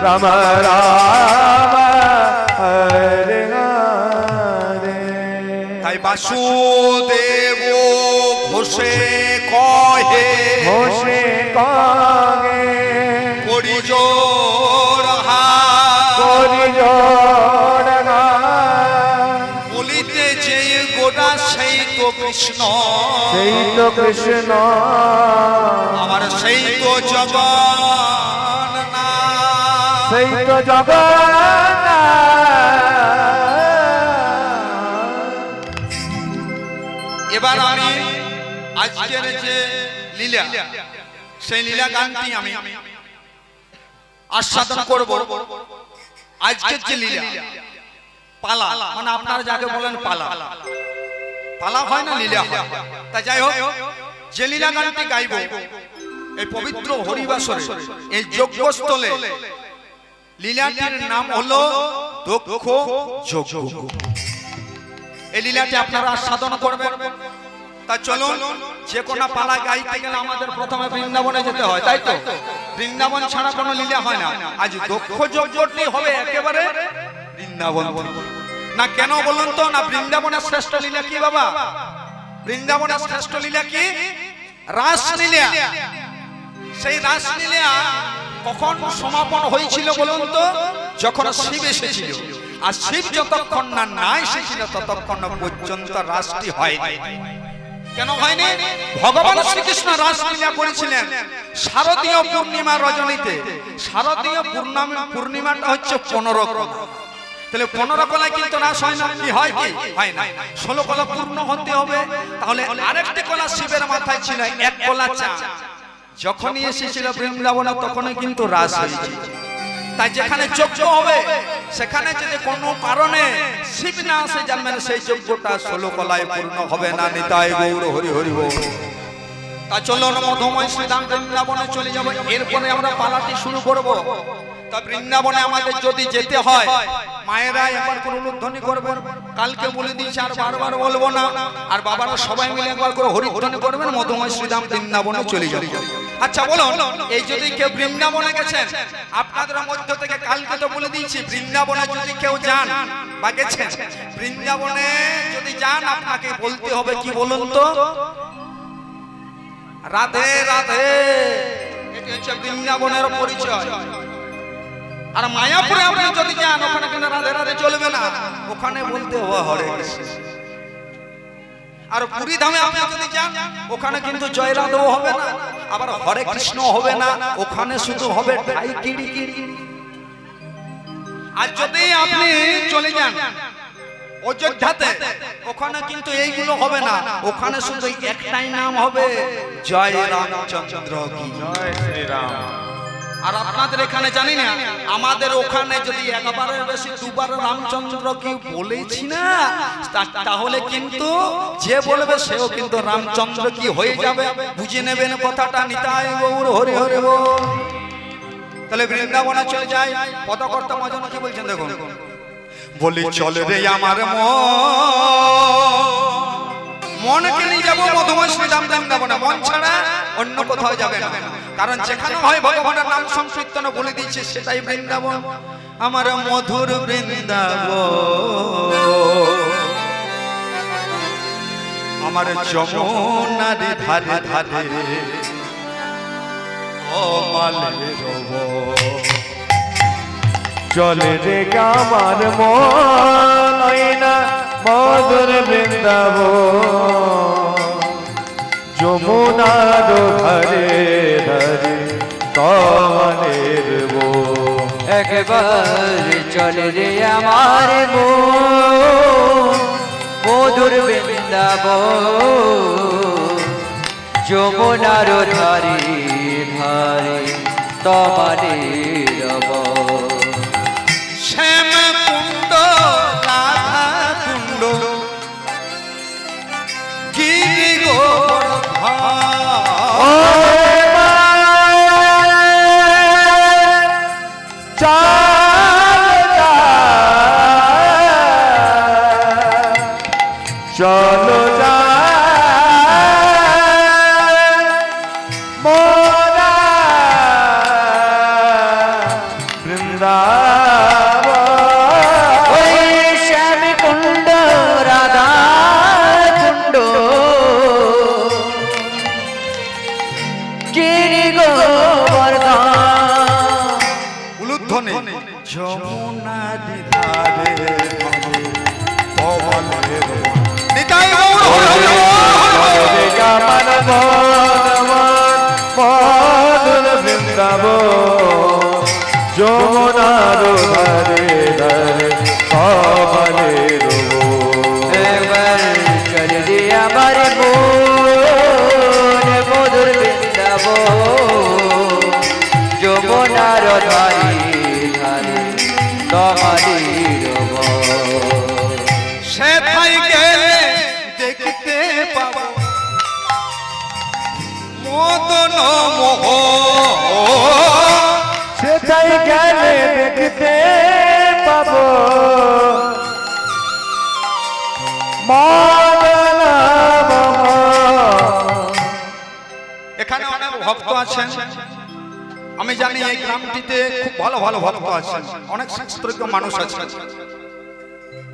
রাম রাম হরে হরে। তাই বাসুদেব ঘোষে কহে, ঘোষে কহে করি জোর করি জোড় গান, বলিতে যে গোটা সেই তো কৃষ্ণ, সেই তো কৃষ্ণ আমার সেই তো জগন না, সেই তো জগন্নাথ। এবার আমি আজকের যে লীলা, সেই লীলা গানটি আমি আস্বাদন করব। আজকের যে লীলা পালা, মানে আপনারা যাকে বলেন পালা, পালা হয় না লীলা হয়। তা যাই হোক, যে লীলা গানটি গাইব এই পবিত্র হরিবাসরে এই যজ্ঞস্থলে, লীলাটির নাম হলো দক্ষ যজ্ঞ। এই লীলাটি আপনারা আস্বাদন করবেন। তা চলুন, যে কোনো পালা গাইতে গেলে আমাদের প্রথমে বৃন্দাবনে যেতে হয়, তাই তো? বৃন্দাবন ছাড়া কোনো লীলা হয় না। আজ দক্ষ যজ্ঞটি হবে একেবারে বৃন্দাবন না। কেন বলুন তো? না, বৃন্দাবনের শ্রেষ্ঠ লীলা কি বাবা? বৃন্দাবনের শ্রেষ্ঠ লীলা কি? রাসলীলা। সেই রাসলীলা কখন সমাপন হয়েছিল বলুন তো? যখন শিব এসেছিল। আর শিব যতক্ষণ না এসেছিল ততক্ষণ পর্যন্ত রাসটি হয়নি। কেন হয়নি? ভগবান শ্রীকৃষ্ণ রাসলীলা করেছিলেন শারদীয় পূর্ণিমা রজনীতে। শারদীয় পূর্ণিমাটা হচ্ছে 15 কলা। তাহলে 15 কলায় কিন্তু রাস হয় না, কি হয়? কি হয় না? 16 কলা পূর্ণ হতে হবে। তাহলে আরেকটি কলা শিবের মাথায় ছিল, এক কলা চা। যখনই এসেছিল বৃন্দাবনে তখনই কিন্তু রাস হয়েছিল। তাই যেখানে যজ্ঞ হবে সেখানে যদি কোনো কারণে শিব না আসে, জানবেন সেই যজ্ঞটা 16 কলায় পূর্ণ হবে না। নিতাই গৌর হরি হরি বল। তা চলুন মধুময় শ্রীধাম বৃন্দাবনে চলে যাব। এরপরে আমরা পালাটি শুরু করব। তা বৃন্দাবনে আমাদের যদি যেতে হয়, মায়েরা একবার করে উলুধ্বনি করবেন। কালকে বলে দিয়েছি, আর বারবার বলবো না। আর বাবারা সবাই মিলে একবার করে হরিধ্বনি করবেন, মধুময় শ্রীধাম বৃন্দাবনে চলে যাব। আচ্ছা বলুন, এই যদি কেউ বৃন্দাবনে গেছেন আপনাদের মধ্য থেকে, কালকে তো বলে দিয়েছি, বৃন্দাবনে যদি কেউ যান বা গেছেন, বৃন্দাবনে যদি যান আপনাকে বলতে হবে কি বলুন তো? রাধে রাধে। এটা হচ্ছে বৃন্দাবনের পরিচয়। আর মায়াপুরে আপনি যদি যান, ওখানে কিন্তু রাধে রাধে চলবে না, ওখানে বলতে হবে হরে কৃষ্ণ। আর পুরী ধামে আপনি যদি যান, ওখানে কিন্তু জয় রাধেও হবে না, আবার হরে কৃষ্ণ হবে না, ওখানে শুধু হবে ঠাই কিড়ি কিড়ি। আর যদি আপনি চলে যান অযোধ্যাতে, ওখানে কিন্তু এইগুলো হবে না, ওখানে শুধু একটাই নাম হবে, জয় রামচন্দ্র কি জয় শ্রীরাম। আর আপনাদের এখানে জানি না, আমাদের ওখানে যদি একবারের বেশি দুবার রামচন্দ্র কি বলেছি না, তাহলে কিন্তু যে বলবে সেও কিন্তু রামচন্দ্র কি হয়ে যাবে। বুঝে নেবেন কথাটা। নিতাই গৌর হরি হরি বল। তাহলে বৃন্দাবনে চলে যায়। পদকর্তা মহাজন কি বলছেন দেখুন, বলি চলে রে আমার মনকে নিয়ে যাবো মধুময় শ্রীধাম বৃন্দাবনে, মন ছাড়া অন্য কোথাও যাবে না। কারণ যেখানে হয় ভগবানের নাম সংকীর্তন বলে দিচ্ছে সেটাই বৃন্দাবন, আমার মধুর বৃন্দাবন, আমার যমুনার ধারে ধারে ও মালে রব। চলে রে আমার মন মধুর বৃন্দাবন, যমুনার ধারে ধারে কমলের বন। একবার চলে রে আমার মন মধুর বৃন্দাবন, যমুনার ধারে ধারে তোমারে রব। শ্যাম কুণ্ড রাধা কুণ্ড গিরি চলো যা মোরা বৃন্দাবন। ওই শ্যাম কুণ্ড রাধা কুণ্ড গিরি গোবর্ধন। উলুধ্বনি যমুনার ধারে কমলের নিতাই গৌর হরি আমার মধুর বৃন্দাবন, যমুনার ধারে ধারে কমলের বন। একবার চলে রে আমার মন মধুর বৃন্দাবন, যমুনার ধারে ধারে তোমারে রব। সেথায় গেলে দেখতে পাবো মদন মোহন, সেটাই গেলে দেখতে পাবো মদন মোহন। এখানে অনেক ভক্ত আছেন, আমি জানি এই গ্রামটিতে খুব ভালো ভালো ভক্ত আছেন, অনেক শাস্ত্রজ্ঞ মানুষ আছেন।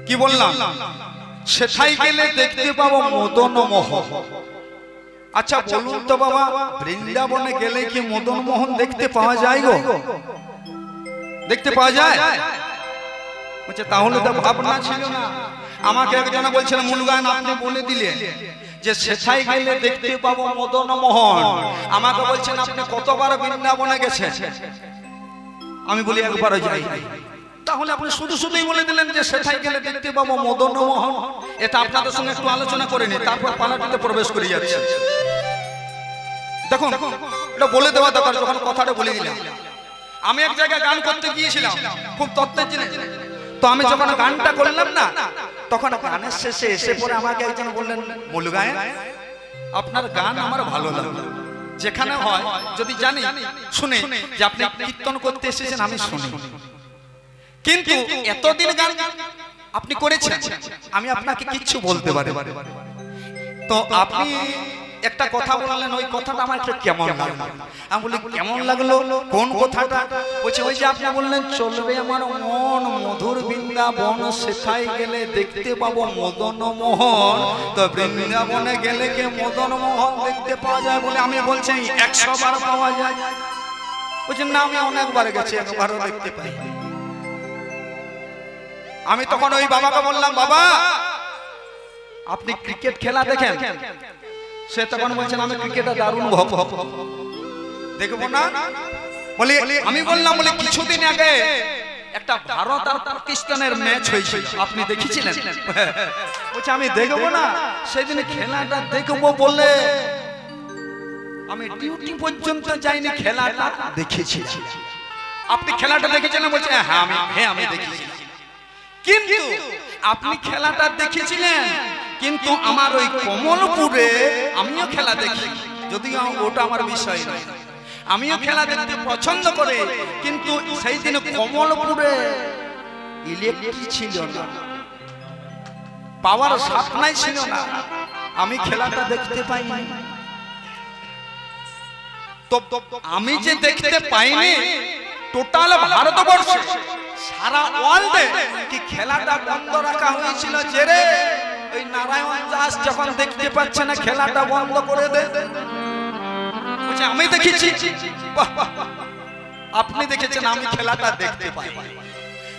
কি বললাম, সেথায় গেলে দেখতে পাবো মদন মোহন। আচ্ছা বলুন তো বাবা, বৃন্দাবনে গেলে কি মদন মোহন দেখতে পাওয়া যায় গো? দেখতে পাওয়া যায়? বলছে তাহলে তো ভাবনা ছিল না। আমাকে একজন বলছেন মুলগান আপনি বলে দিলেন যে সেথায় গেলে দেখতে পাবো মদন মোহন, আমাকে বলছেন আপনি কতবার বৃন্দাবনে গেছেন? আমি বলি একবারও যাই। তাহলে আপনি শুধু শুধুই বলে দিলেন যে সেথায় গেলে দেখতে পাবো মদন মোহন। এটা আপনাদের সঙ্গে একটু আলোচনা করে নি, তারপর পালাটিতে প্রবেশ করে যাচ্ছে। দেখুন এটা বলে দেওয়া দরকার, যখন কথাটা বলে দিলাম। আমি এক জায়গায় গান করতে গিয়েছিলাম, খুব তত্ত্বের জিনিস। তো আমি যখন গানটা করলাম না, তখন গানের শেষে এসে পরে আমাকে একজন বললেন মুলগায়েন আপনার গান আমার ভালো লাগে, যেখানে হয় যদি জানি শুনে যে আপনি কীর্তন করতে এসেছেন আমি শুনি, কিন্তু এতদিন গান আপনি করেছেন আমি আপনাকে কিচ্ছু বলতে পারি। তো আপনি একটা কথা বললেন, ওই কথাটা আমার একটু কেমন লাগলো। আমি বলি কেমন লাগলো, কোন কথাটা? বলছে ওই যে আপনি বললেন চলবে আমার মন মধুর বৃন্দাবন, সেথায় গেলে দেখতে পাবো মদন মোহন। তো বৃন্দাবনে গেলে কে মদন মোহন দেখতে পাওয়া যায় বলে আমি বলছি 100 বার পাওয়া যায়। বলছে না আমি অনেকবার গেছি, একবারও দেখতে পাই। আমি তখন ওই বাবাকে বললাম বাবা আপনি ক্রিকেট খেলা দেখেন? সে তখন বলছেন আমি ক্রিকেটে দারুণ ভক্ত, দেখবো না? বলি আমি বললাম বলে কিছুদিন আগে একটা ভারত আর পাকিস্তানের ম্যাচ হয়েছিল, আপনি দেখেছিলেন? বলছে আমি দেখবো না, সেদিন খেলাটা দেখবো বলে আমি ডিউটি পর্যন্ত যাইনি, খেলাটা দেখেছি। আপনি খেলাটা দেখেছিলেন? বলছে হ্যাঁ আমি দেখেছি। কিন্তু আপনি খেলাটা দেখেছিলেন, কিন্তু আমার ওই কমলপুরে আমিও খেলা দেখি, যদিও ওটা আমার বিষয় নয়। আমিও খেলা দেখতে পছন্দ করে, কিন্তু সেই দিন কমলপুরে ইলেকট্রিক ছিল না, পাওয়ার সাপ্লাই ছিল না, আমি খেলাটা দেখতে পাইনি। তো আমি যে দেখতে পাইনি, টোটাল ভারতবর্ষে সারা ওয়ার্ল্ডে কি খেলাটা বন্ধ রাখা হয়েছিল যে রে ওই নারায়ণ দাস যখন দেখতে পাচ্ছে না খেলাটা বন্ধ করে দে। বলছে আমি দেখেছি। আপনি দেখেছেন, আমি খেলাটা দেখতে পাই।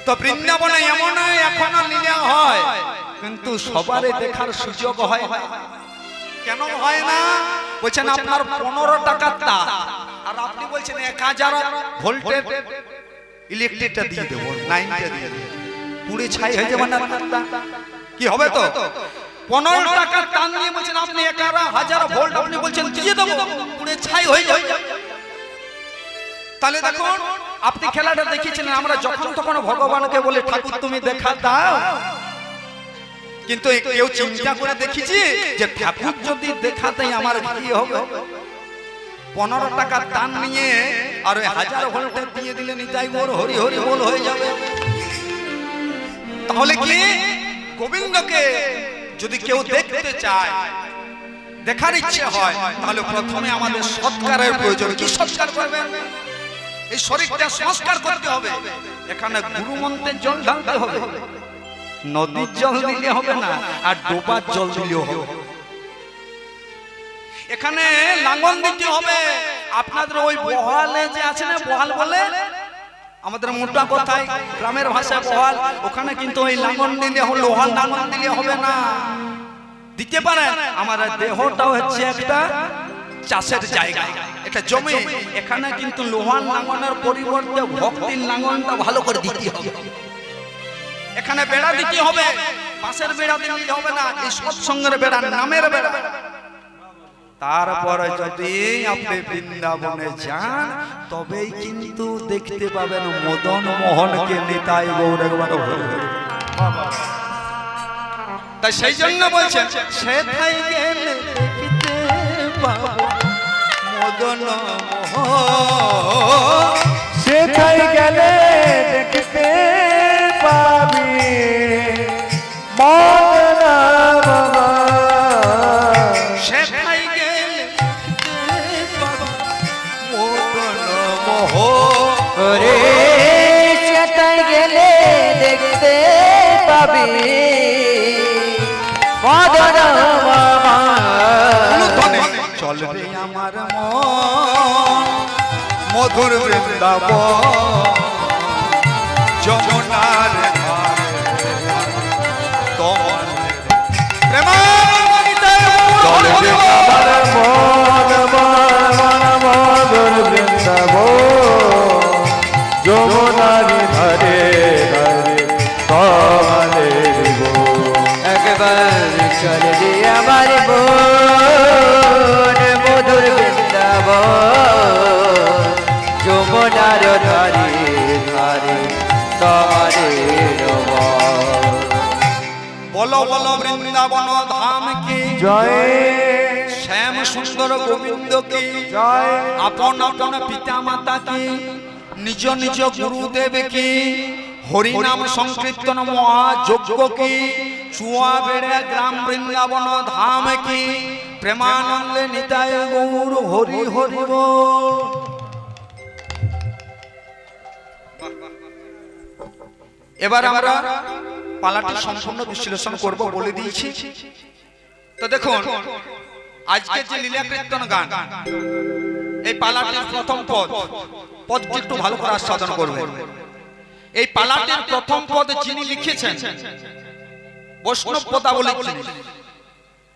তো বৃন্দাবনে এমন এখনো লীলা হয়, কিন্তু সবারই দেখার সুযোগ হয় না। কেন হয় না? বলছেন আপনার 15 টাকার তার, আর আপনি বলছেন 1000 ভোল্টের ইলেকট্রিকটা দিয়ে দেবো, লাইনটা দিয়ে দেবো, পুড়ে ছাই হয়ে যাবে না? কি হবে? তো 15 টাকার তার নিয়ে বলছেন আপনি 11,000 ভোল্ট আপনি বলছেন দিয়ে দেবো, পুড়ে ছাই হয়ে যাবে। তাহলে দেখুন, আপনি খেলাটা দেখিয়েছিলেন। আমরা যখন তখন ভগবানকে বলে ঠাকুর তুমি দেখা দাও, কিন্তু কেউ চিন্তা করে দেখেছি যে ঠাকুর যদি দেখা দেয় আমার কি হবে? 15 টাকার দান নিয়ে আর 1000 ভোল্টের দিয়ে দিলে নিতাই গৌর হরি হরি বল হয়ে যাবে। তাহলে কি গোবিন্দকে যদি কেউ দেখতে চায়, দেখার ইচ্ছে হয়, তাহলে প্রথমে আমাদের সৎকারের প্রয়োজন। কি সৎকার করবেন? এই শরীরটা সংস্কার করতে হবে। এখানে গুরু মন্ত্রের জল ঢালতে হবে, নদীর জল দিলে হবে না, আর ডোবার জল দিলেও হবে। এখানে লাঙ্গল দিতে হবে। আপনাদের ওই বহালে যে আছে না, বহাল বলে আমাদের মোটা কথায় গ্রামের ভাষায় বহাল, ওখানে কিন্তু ওই লাঙ্গল দিলে হলো, লোহার লাঙ্গল দিলে হবে না। দিতে পারেন। আমার দেহটাও হচ্ছে একটা চাষের জায়গা, একটা জমি। এখানে কিন্তু লোহার লাঙ্গলের পরিবর্তে ভক্তির লাঙ্গলটা ভালো করে দিতে হবে। এখানে বেড়া দিতে হবে, পাশের বেড়া দিলে হবে না, এই সৎসঙ্গের বেড়া, নামের বেড়া। তারপরে যদি আপনি বৃন্দাবনে যান, তবেই কিন্তু দেখতে পাবেন মদন মোহনকে নিতাই গৌর একবার। তাই সেই জন্য বলছেন সেথায় গেলে দেখতে পাবো মদন মোহন, সেথায় গেলে দেখতে পাবি মদন মোহন। সেথায় গেলে দেখতে পাবো মদন মোহন। রে সেথায় গেলে দেখতে পাবি মদন মোহন। চলবে আমার মন মধুর বৃন্দাবন, যমুনার তোমার প্রেমামৃতে চলবে আমার মন মধুর বৃন্দাবন, যমুনার ধারে ধারে তোমারে গো। একবার চলবে আমার মন মধুর বৃন্দাবন, যমুনার ধারে ধারে তোমারে বলো বলো বৃন্দাবন ধাম কি জয়, শ্যাম সুন্দর গোবিন্দ কি জয়, আপন আপন পিতা মাতা কি, নিজ নিজ গুরুদেব কি, হরিনাম সংকীর্তন মহাযজ্ঞ কি, চুয়া বেড়ে গ্রাম বৃন্দাবন ধাম কি, প্রেমানন্দে নিতাই গৌর হরি হরি বল। এবার আমরা পালাটি সম্পূর্ণ বিশ্লেষণ করব, বলে দিয়েছি। তো দেখুন, আজকে যে লীলা কীর্তন গান, এই পালাটির প্রথম পদটি একটু ভালো করে আস্বাদন করবেন। এই পালাটির প্রথম পদ যিনি লিখেছেন বৈষ্ণব পদাবলী,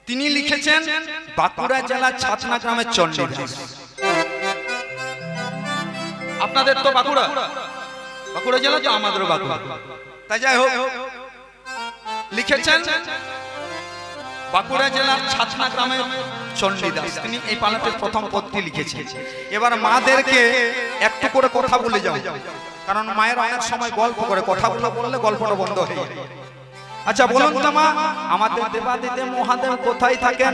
তিনি লিখেছেন বাঁকুড়া জেলার ছাতনা গ্রামের চণ্ডীদাস। আপনাদের তো বাঁকুড়া জেলা, তো আমাদেরও বাঁকুড়া। তাই যাই হোক, লিখেছেন বাঁকুড়া জেলার ছাতনা গ্রামের চণ্ডীদাস, তিনি এই পালাটের প্রথম পদটি লিখেছেন। এবার মাদেরকে একটু করে কথা বলে যাও, কারণ মায়ের অনেক সময় গল্প করে, কথাগুলো বললে গল্পটা বন্ধ হয়ে যায়। আচ্ছা বলুন তো মা, আমাদের দেবাদিদেব মহাদেব কোথায় থাকেন?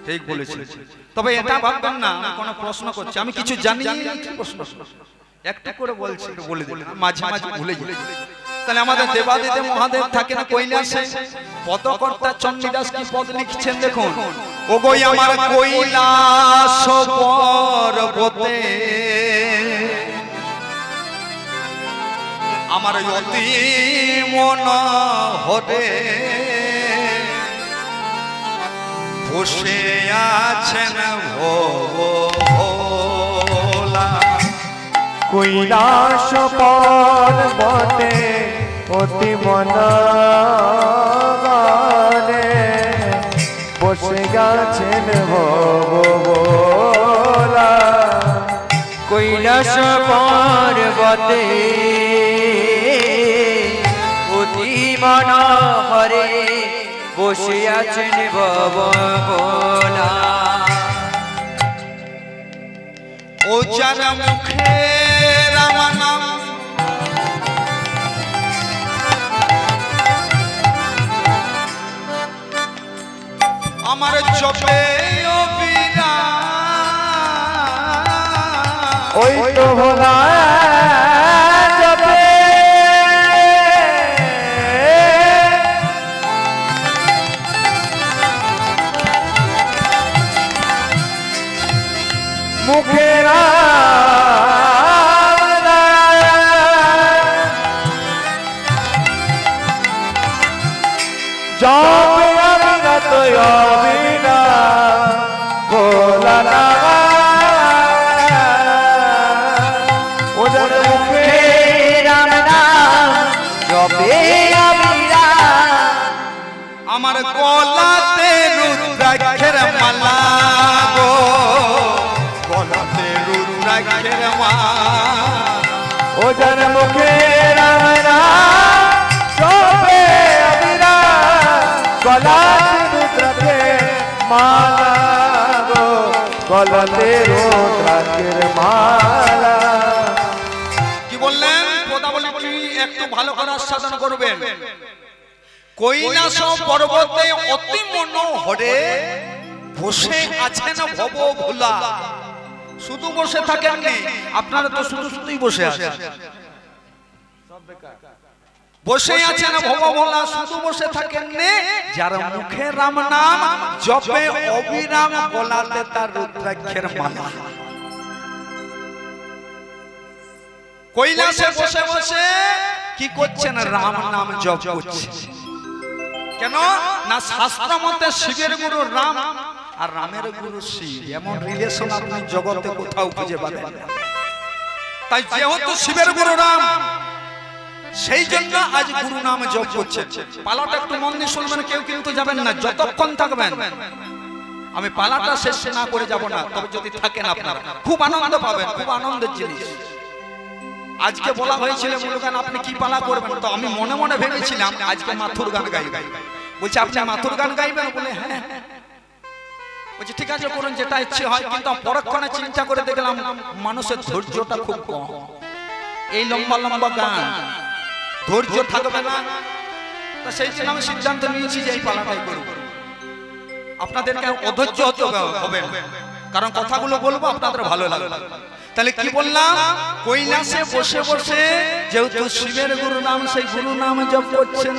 ঠিক বলেছি, তবে এটা ভাববেন না আমি কোনো প্রশ্ন করছি, আমি কিছু জানি প্রশ্ন একটু করে বলছি, বলে দিলাম, মাঝে মাঝে ভুলে যাই। তাহলে আমাদের দেবাদিদেব মহাদেব থাকেন কৈলাসে। পদকর্তা চণ্ডীদাস কি পদ লিখছেন দেখুন, ওগো আমার কৈলাস পর্বতে আমার অতি মন হরে বসে আছেন ভোলা। কৈলাস পর্বতে অতি মনে বসে গেছেন ভোলা। কৈলাস পর্বতে অতি মনোহরে বসে আছেন ভোলা। ও যার মুখে রাম নাম আমার জপে ওই তো ভোলা জপে মুখেরা জপে অবিরত অবিনা ভোলা না। ওদের মুখে রাম নাম জপে অবিরা, আমার গলাতে রুদ্রাক্ষের মালা গো, গলাতে রুদ্রাক্ষের মালা। ওদের মুখে রাম নাম জপে অবিরা, গলাতে রুদ্রাক্ষের মালা গো, গলাতে রুদ্রাক্ষের মালা। কি বললেন পদাবলী একটু ভালো করে আস্বাদন করবেন। কৈলাস পর্বতে অতি মনোহরে বসে আছেন ভব ভোলা। শুধু বসে থাকেন নি, আপনারা তো শুধু শুধুই বসে আছেন, বসে আছেন ভব ভোলা, শুধু বসে থাকেন নি, যার মুখে রাম নাম জপে অবিরাম, গলাতে তার রুদ্রাক্ষের মালা। কৈলাসে বসে বসে কি করছেন? রাম নাম জপ করছেন। কেন না শাস্ত্র মতে শিবের গুরু রাম আর রামের গুরু শিব, এমন রিলেশন আপনি জগতে কোথাও খুঁজে পাবেন না। তাই যেহেতু শিবের গুরু রাম, সেই জন্য আজ গুরু নাম জপ করছেন। পালাটা একটু মন দিয়ে শুনবেন, কেউ কিন্তু যাবেন না যতক্ষণ থাকবেন। আমি পালাটা শেষ না করে যাব না, তবে যদি থাকেন আপনারা খুব আনন্দ পাবেন, খুব আনন্দের জিনিস। আজকে বলা হয়েছিল মুলুগান আপনি কি পালা করবেন, তো আমি মনে মনে ভেবেছিলাম আজকে মাথুর গান গাইবেন। বলছে আপনি মাথুর গান গাইবেন? বলে হ্যাঁ। বলছে ঠিক আছে করুন, যেটা ইচ্ছে হয়। কিন্তু পরক্ষণে চিন্তা করে দেখলাম মানুষের ধৈর্যটা খুব কম। এই লম্বা লম্বা গান ধৈর্য থাকবে না, তো সেই জন্য আমি সিদ্ধান্ত নিয়েছি যে এই পালাটাই করব। আপনাদেরকে অধৈর্য হতে হবে, কারণ কথাগুলো বলবো আপনাদের ভালো লাগবে। তাহলে কি বললাম? কৈলাসে বসে বসে যেহেতু শিবের গুরু নাম, সেই গুরু নাম জপ করছেন।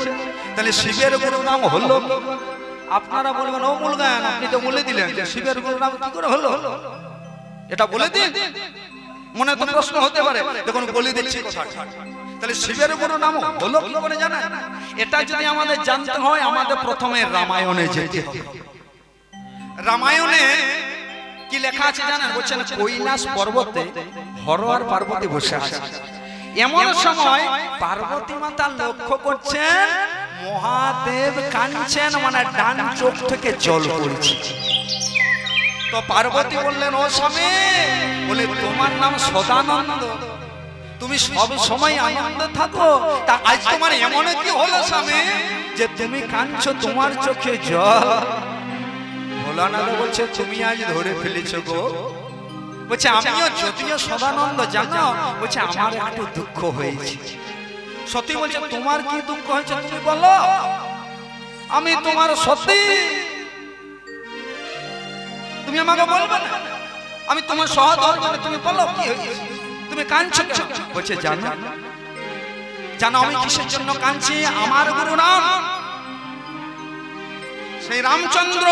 তাহলে শিবের গুরু নাম হলো, আপনারা বলবেন ও মুলগান আপনি তো বলে দিলেন যে শিবের গুরু নাম কি করে হলো, এটা বলে দিন। মনে তো প্রশ্ন হতে পারে, দেখুন বলে দিচ্ছি কথাটা। তাহলে শিবের গুরু নাম হলো কি করে জানেন? এটা যদি আমাদের জানতে হয়, আমাদের প্রথমে রামায়ণে যেতে হবে। রামায়ণে কি লেখা আছে জানেন? বলছেন কৈলাস পর্বতে হর আর পার্বতী বসে আছে। এমন সময় পার্বতী মাতা লক্ষ্য করছেন মহাদেব কাঁদছেন, মানে ডান চোখ থেকে জল পড়ছে। তো পার্বতী বললেন ও স্বামী, বলে তোমার নাম সদানন্দ, তুমি সব সময় আনন্দে থাকো, তা আজ তোমার এমন কি হলো স্বামী যে তুমি কাঁদছো, তোমার চোখে জল? ভোলানাথ বলছে তুমি আজ ধরে ফেলেছো গো। বলছে আমিও যদিও সদানন্দ জানো, বলছে আমার একটু দুঃখ হয়েছে। সত্যি বলছে তোমার কি দুঃখ হয়েছে তুমি বলো, আমি তোমার সত্যি, তুমি আমাকে বলবে না, আমি তোমার সহধর্মিণী, তুমি বলো কি হয়েছে, তুমি কাঁদছো কেন? বলছে জানো জানো আমি কিসের জন্য কাঁদছি? আমার গুরু রাম, সেই রামচন্দ্র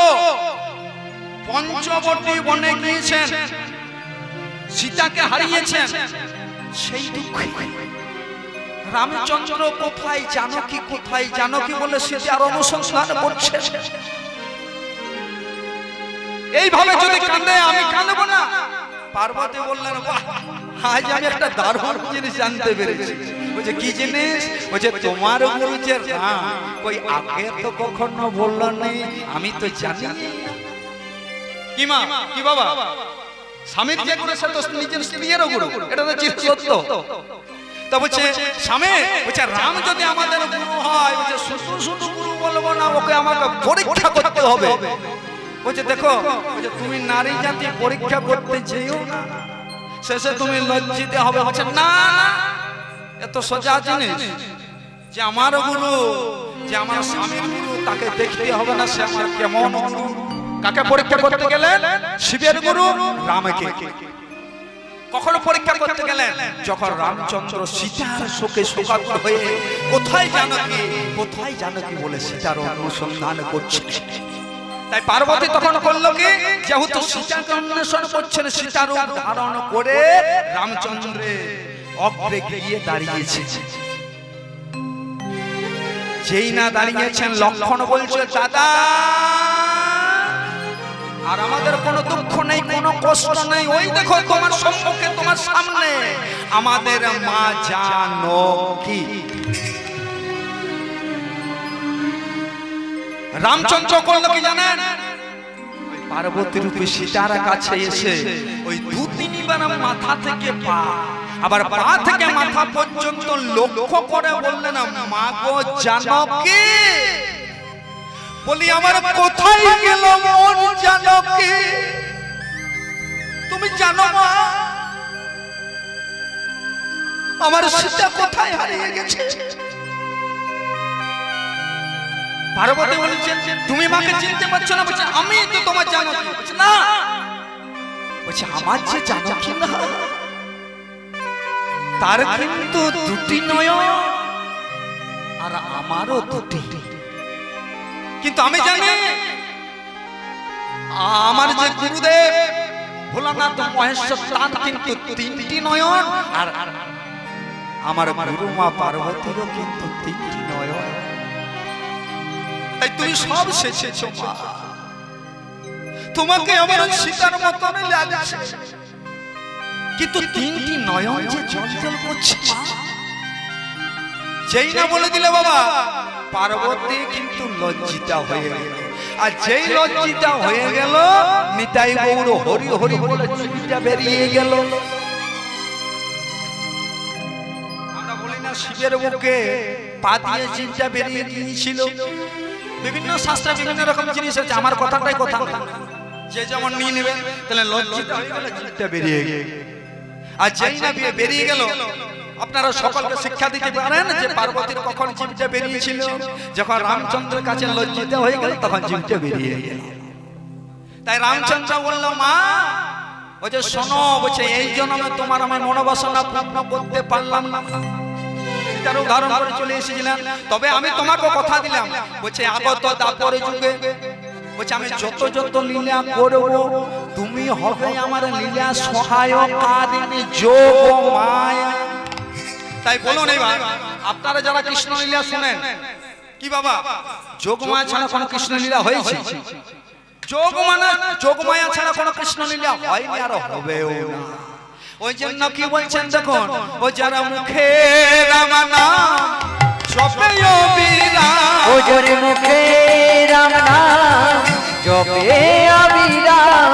পঞ্চবটী বনে গিয়েছেন, সীতাকে হারিয়েছেন, সেই দুঃখে রামচন্দ্র কোথায় জানকী, কোথায় জানকী বলে সীতার অনুসন্ধান করছে। এইভাবে যদি কাঁদে আমি কাঁদবো না? পার্বতী বললেন বাহ, আজ আমি একটা দারুণ জিনিস জানতে পেরেছি। বলছে কি জিনিস? বলছে তোমার গুরু যে রাম, কই আগে তো কখনো বললো নেই, আমি তো জানি। কি মা, কি বাবা, স্বামীর যে গুরু সে তো নিজের স্ত্রীরও গুরু, এটা তো সত্য। তা বলছে স্বামী, বলছে রাম যদি আমাদের গুরু হয়, বলছে শুধু শুধু গুরু বলবো না, ওকে আমাকে পরীক্ষা করতে হবে। বলছে দেখো, বলছে তুমি নারী জাতি পরীক্ষা করতে যেও না, শেষে তুমি লজ্জিত হবে। বলছে না, এত সোজা জিনিস যে আমার গুরু, যে আমার স্বামীর গুরু, তাকে দেখতে হবে না সে আমার কেমন গুরু। কাকে পরীক্ষা করতে গেলেন? শিবের গুরু রামকে। কখনো পরীক্ষা করতে গেলেন যখন রামচন্দ্র সীতার শোকে শোকাকুল হয়ে কোথায় জানকী, কোথায় জানকী বলে সীতার অনুসন্ধান করছে। তাই পার্বতী তখন করলো কি, যেহেতু সীতাকে অন্বেষণ করছেন, সীতার রূপ ধারণ করে রামচন্দ্রের অগ্রে গিয়ে দাঁড়িয়েছে। যেই না দাঁড়িয়েছেন, লক্ষণ বলছে দাদা আর আমাদের কোনো দুঃখ নেই, কোনো কষ্ট নেই, ওই দেখো তোমার সম্মুখে, তোমার সামনে আমাদের মা জানকী। রামচন্দ্র করলো কি জানেন? পার্বতী রূপে সীতার কাছে এসে ওই দু তিনবার মাথা থেকে পা, আবার পা থেকে মাথা পর্যন্ত লক্ষ্য করে বললেন মা গো জানকী। বলি আমার কোথায় গেল মন জানকী, তুমি জানো মা আমার সীতা কোথায় হারিয়ে গেছে? পার্বতী বলছেন তুমি মাকে চিনতে পারছো না? বলছে আমি তো তোমার জানকী। বলছে না, বলছে আমার যে জানকী না, তার কিন্তু দুটি নয়ন আর আমারও দুটি, কিন্তু আমি জানি আমার যে গুরুদেব ভোলানাথ মহেশ্বর, তার কিন্তু তিনটি নয়ন, আর আমার গুরু মা পার্বতীরও কিন্তু তিনটি নয়ন। তাই তুমি সব শেষেছো মা, তোমাকে আমার সীতার মতন লাগছে, কিন্তু তিনটি নয়ন যে জল করছে মা। যেই না বলে দিলে বাবা, পার্বতী কিন্তু লজ্জিতা হয়ে গেল, আর যেই লজ্জিতা হয়ে গেল, নিতাই গৌর হরি হরি বলে চিঠিটা বেরিয়ে গেল। আমরা বলি না শিবের বুকে পা দিয়ে চিঠিটা বেরিয়ে গিয়েছিল। বিভিন্ন শাস্ত্রে বিভিন্ন রকম জিনিস আছে, আমার কথাটাই কথা না, যে যেমন নিয়ে নেবে। তাহলে লজ্জিতা হয়ে গেল, চিঠিটা বেরিয়ে গেল। আর যেই না বেরিয়ে গেল, আপনারা সকলকে শিক্ষা দিতে পারেন যে পার্বতীর কখন জীবটা বেরিয়েছিল? যখন রামচন্দ্রের কাছে লজ্জিত হয়ে গেল, তখন জীবটা বেরিয়ে গেল। তাই রামচন্দ্র বলল মা, ও যে শোনো, বলছে এই জন্মে তোমার আমি মনোবাসনা পূর্ণ করতে পারলাম না, সীতার উদাহরণ করে চলে এসেছিলাম, তবে আমি তোমাকে কথা দিলাম, বলছে আগত দাপর যুগে, বলছে আমি যত যত লীলা করব, তুমি হবে আমার লীলা সহায়কারিণী যোগ মায়া। তাই বলুন এবার আপনারা যারা কৃষ্ণ লীলা শুনেন, কি বাবা যোগমায়া ছাড়া কোনো কৃষ্ণ লীলা হয়েছে? যোগমায়া ছাড়া কোনো কৃষ্ণ লীলা হয়নি, আর হবেও না। ওই জন্য কি বলছেন দেখুন, ও যারা মুখে রাম নাম জপে অবিরাম, ও যারা মুখে রাম নাম জপে অবিরাম,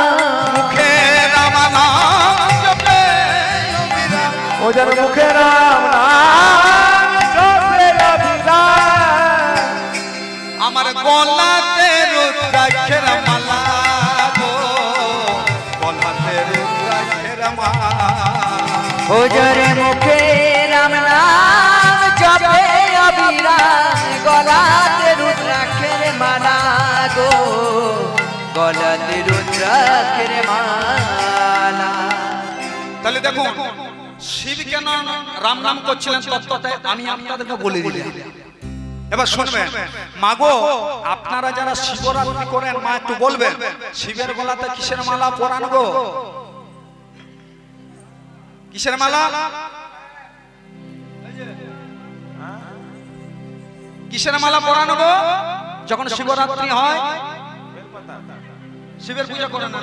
মুখে রাম নাম জপে অবিরাম, ও যার মুখে রাম নাম জপে অবিরাম। আমার গলাতে রুদ্রাক্ষের মালা গো, গলাতে রুদ্রাক্ষের মালা। ও যার মুখে রাম নাম জপে অবিরাম, গলাতে রুদ্রাক্ষের মালা গো, গলাতে রুদ্রাক্ষের মালা। তাহলে দেখো শিব কেন রাম নাম করছিলেন তত্ত্বটাই আমি আপনাদেরকে বলে দিলাম। এবার শুনবেন মাগো, আপনারা যারা শিবরাত্রি করেন মা একটু বলবেন শিবের গলাতে কিসের মালা পরান গো? কিসের মালা? কিসের মালা পরানো গো যখন শিবরাত্রি হয়? শিবের পূজা করে না?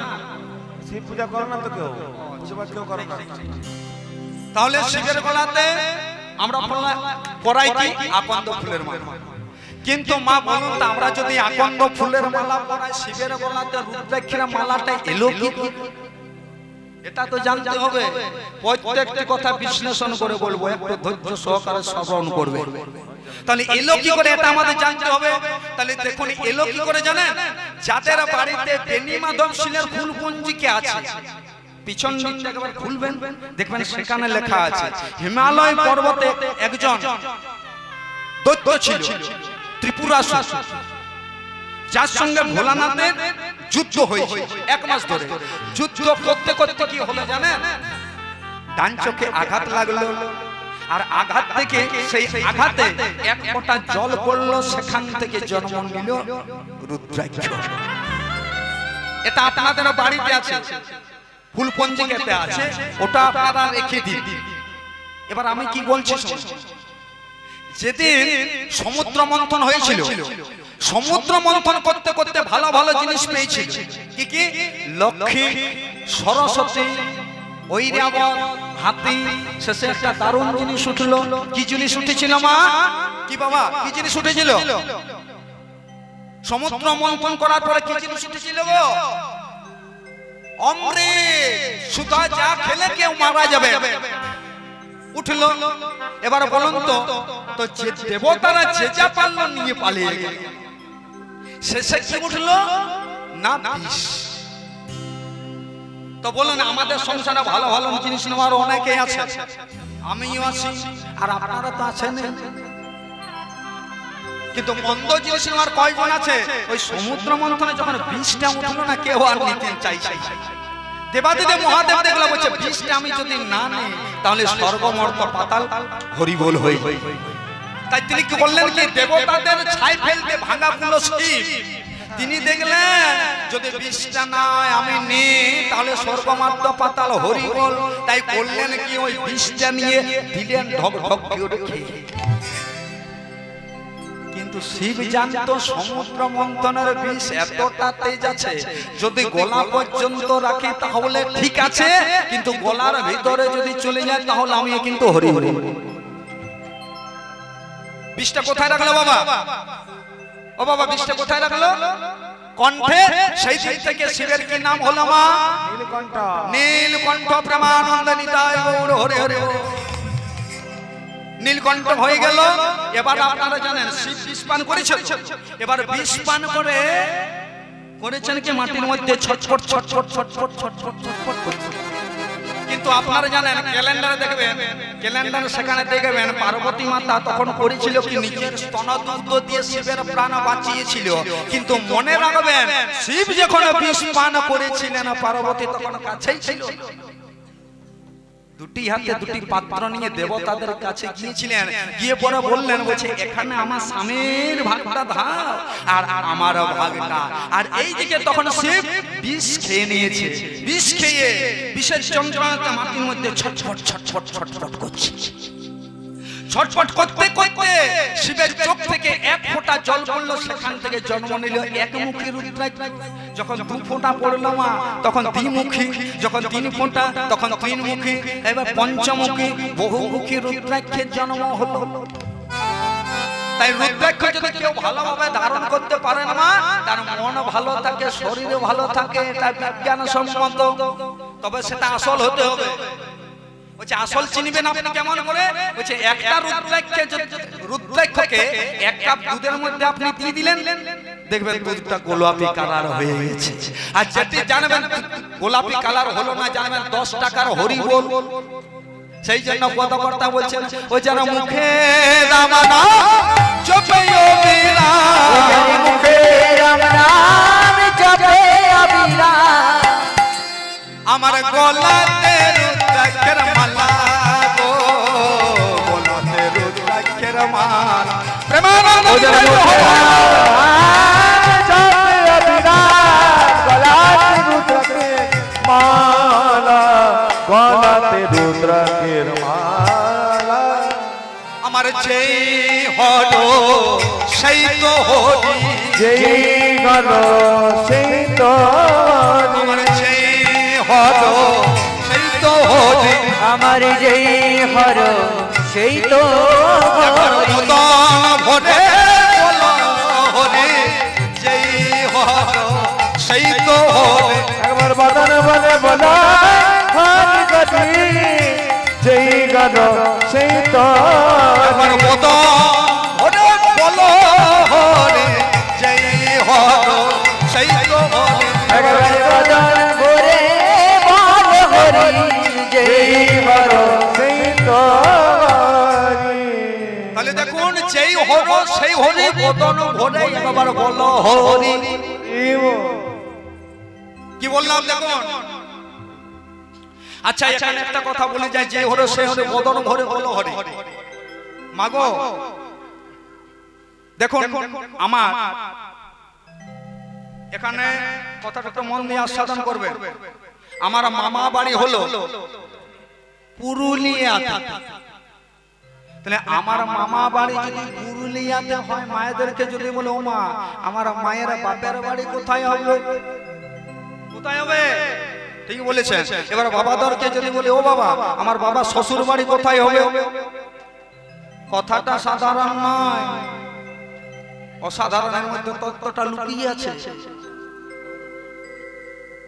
শিব পূজা করে না তো কেউ, কেউ করে না। তাহলে শিবের গলাতে আমরা পরাই কি আকন্দ ফুলের মালা। কিন্তু মা বলুন তো, আমরা যদি আকন্দ ফুলের মালা পরাই শিবের গলাতে রুদ্রাক্ষের মালাটা এলো কি? এটা তো জানতে হবে। প্রত্যেকটি কথা বিশ্লেষণ করে বলবো, একটু ধৈর্য সহকারে শ্রবণ করবে। তাহলে এলো কি করে এটা আমাদের জানতে হবে। তাহলে দেখুন এলো কি করে জানেন? যাদের বাড়িতে বেনি মাধব শিলের ফুল পঞ্জিকা আছে, পিছন দিকটা একবার খুলবেন, দেখবেন সেখানে লেখা আছে হিমালয় পর্বতে একজন দৈত্য ছিল ত্রিপুরাসুর, যার সঙ্গে ভোলানাথের যুদ্ধ হয়েছে 1 মাস ধরে। যুদ্ধ করতে করতে কি হলো জানেন? ডান চোখে আঘাত লাগলো, আর আঘাত থেকে সেই আঘাতে এক ফোঁটা জল পড়লো, সেখান থেকে জন্ম নিল রুদ্রাক্ষ। এটা আপনাদের বাড়িতে আছে, ফুল পঞ্জিকাতে আছে, ওটা আপনারা রেখে দিন। এবার আমি কি বলছি শুনুন। যেদিন সমুদ্র মন্থন হয়েছিল, সমুদ্র মন্থন করতে করতে ভালো ভালো জিনিস পেয়েছিল। কি কি? লক্ষ্মী, সরস্বতী, ঐরাবত, হাতি, শেষে একটা দারুণ জিনিস উঠলো। কি জিনিস উঠেছিল মা? কি বাবা, কি জিনিস উঠেছিল? সমুদ্র মন্থন করার পরে কি জিনিস উঠেছিল গো? অমৃত। সুধা যা খেলে কেউ মারা যাবে, উঠলো। এবার বলুন তো, যে দেবতারা যে যা পারলো নিয়ে পালিয়ে গেল, শেষে কি উঠলো না? বিষ। তো বলুন আমাদের সংসারে ভালো ভালো জিনিস নেওয়ার অনেকে আছে, আমিও আছি, আর আপনারা তো আছেন, কিন্তু মন্দ জিনিস নেওয়ার কয়জন আছে? ওই সমুদ্র মন্থনে যখন বিষটা উঠলো না, কেউ আর নিতে চাইছে। দেবাদিদেব মহাদেব দেখলো, বলছে বিষটা আমি যদি না নিই তাহলে স্বর্গ মর্ত পাতাল হরিবোল হই। তাই তিনি কি বললেন কি? দেবতাদের ছাই ফেলতে ভাঙা পুলো শিব, তিনি দেখলেন যদি বিষটা নাই আমি নিই তাহলে স্বর্গ মর্ত পাতাল হরিবোল। তাই বললেন কি? ওই বিষটা নিয়ে দিলেন ঢক ঢক করে খেয়ে। কিন্তু শিব জানতো সমুদ্র মন্থনের বিষ এতটা তেজ আছে, যদি গলা পর্যন্ত রাখি তাহলে ঠিক আছে, কিন্তু গলার ভিতরে যদি চলে যায় তাহলে আমি কিন্তু হরি হরি। বিষটা কোথায় রাখলো বাবা? ও বাবা, বিষটা কোথায় রাখলো? কণ্ঠে। সেই দিক থেকে শিবের কি নাম হলো মা? নীলকণ্ঠ। নীলকণ্ঠ প্রেমানন্দ নিতাই গৌর হরে হরে। নীলকণ্ঠ হয়ে গেল। এবার আপনারা জানেন শিব বিষ পান করেছেন। এবার বিষ পান করে করেছেন কি মাটির মধ্যে ছটফট ছটফট ছটফট ছটফট ছটফট করছে। কিন্তু আপনারা জানেন ক্যালেন্ডারে দেখবেন, ক্যালেন্ডারে সেখানে দেখবেন পার্বতী মাতা তখন করেছিল কি নিজের স্তনদুগ্ধ দিয়ে শিবের প্রাণ বাঁচিয়েছিল। কিন্তু মনে রাখবেন শিব যখন বিষ পান করেছিলেন পার্বতী তখন কাছেই ছিল। দুটি হাতে দুটি পাত্র নিয়ে দেবতাদের কাছে গিয়েছিলেন, গিয়ে পরে বললেন, বলছে এখানে আমার স্বামীর ভাগটা দাও আর আমার ভাগটা। আর এই দিকে তখন শিব বিষ খেয়ে নিয়েছে। বিষ খেয়ে বিষের যন্ত্রণাতে মাটির মধ্যে ছটফট ছটফট ছটফট করছে। ছটফট করতে করতে শিবের চোখ থেকে এক ফোঁটা জল পড়লো, সেখান থেকে জন্ম নিল একমুখী রুদ্রাক্ষ। যখন 2 ফোঁটা পড়লো মা তখন দ্বিমুখী, যখন 3 ফোঁটা তখন 3 মুখী, এবার পঞ্চমুখী বহুমুখী রুদ্রাক্ষের জন্ম হলো। তাই রুদ্রাক্ষ যদি কেউ ভালোভাবে ধারণ করতে পারে না মা, তার মন ভালো থাকে, শরীরে ভালো থাকে, এটা বিজ্ঞানসম্মত। তবে সেটা আসল হতে হবে। বলছে আসল চিনবেন আপনি কেমন করে? বলছে একটা রুদ্রাক্ষকে এক কাপ দুধের মধ্যে আপনি দিয়ে দিলেন, দেখবেন দুধটা গোলাপি কালার হয়ে গেছে। আর যেটি জানবেন গোলাপি কালার হলো না, জানবেন 10 টাকার হরিবোল। সেই জন্য কথাবার্তা বলছেন ওই যেন মুখে রাম নাম জপে অবিরাম, মুখে রাম নাম জপে অবিরাম, আমার গলাতে রুদ্রাক্ষের মালা গো, গলাতে রুদ্রাক্ষের মালা। প্রেমানন্দ গলাতে রুদ্রাক্ষের মালা, আমার যেই হলো সেই তো হরি, যেই গল সেই তো আমার যেই হলো সেই তো হরি, আমার যেই হর সেই তো হরি। মদন ভরে বলো হরি, যেই হলো সেই তো হরি। একবার বদন বলে বলো হরি গতি, যেই গল সেই তো একবার মদন ভরে বলো হরি, যেই হলো সেই তো হরি। একবার বদন ভরে বল হরি, যেই হর সেই তো হরি। তাহলে দেখুন যেই হলো সেই হরি, মদন ভরে একবার বলো হরি। কি বললাম দেখুন। আচ্ছা এখানে একটা কথা বলে যায়, যে হলো সেই হলো মদন ভরে বলো হরি। মাগো দেখুন আমার এখানে কথাটা একটু মন দিয়ে আস্বাদন করবে। আমার মামা বাড়ি হলো পুরুলিয়াতে। তাহলে আমার মামা বাড়ি যদি পুরুলিয়াতে হয়, মায়েদেরকে যদি বলে ও মা আমার মায়ের বাপের বাড়ি কোথায় হবে? কোথায় হবে? ঠিক বলেছেন। এবার বাবাদেরকে যদি বলে ও বাবা আমার বাবা শ্বশুর বাড়ি কোথায় হবে? কথাটা সাধারণ নয়, অসাধারণের মধ্যে তত্ত্বটা লুকিয়ে আছে।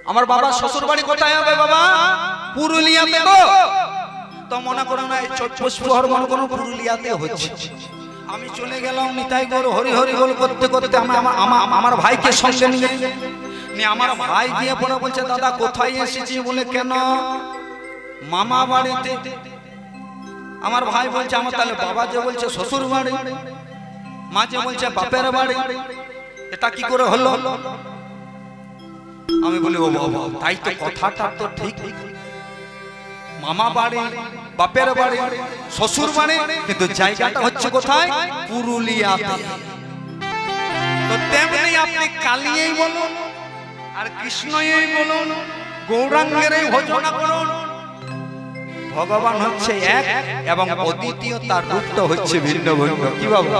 আমার বাবা শ্বশুর বাড়ি কোথায় হবে বাবা? পুরুলিয়াতে। তো মনে করো না এই পুষ্পহর মনে করো পুরুলিয়াতে হচ্ছে। আমি চলে গেলাম নিতাই গৌর হরি হরি বল করতে করতে আমার ভাইকে সঙ্গে নিয়ে আমার ভাই গিয়ে পড়ে বলছে দাদা কোথায় এসেছি? বলে কেন? মামা বাড়িতে। আমার ভাই বলছে আমার তাহলে বাবা যে বলছে শ্বশুর বাড়ি, মা যে বলছে বাপের বাড়ি, এটা কি করে হলো? আমি বলি ও বাবা তাই তো, কথাটা তো ঠিক। মামা বাড়ি বাপের বাড়ি শ্বশুর বাড়ি, কিন্তু জায়গাটা হচ্ছে কোথায়? পুরুলিয়াতে। তো তেমনি আপনি কালিয়েই বলুন আর কৃষ্ণই বলুন, গৌরাঙ্গেরই ভজনা করুন, ভগবান হচ্ছে এক এবং অদ্বিতীয়, তার রূপটা হচ্ছে ভিন্ন ভিন্ন। কি বাবা?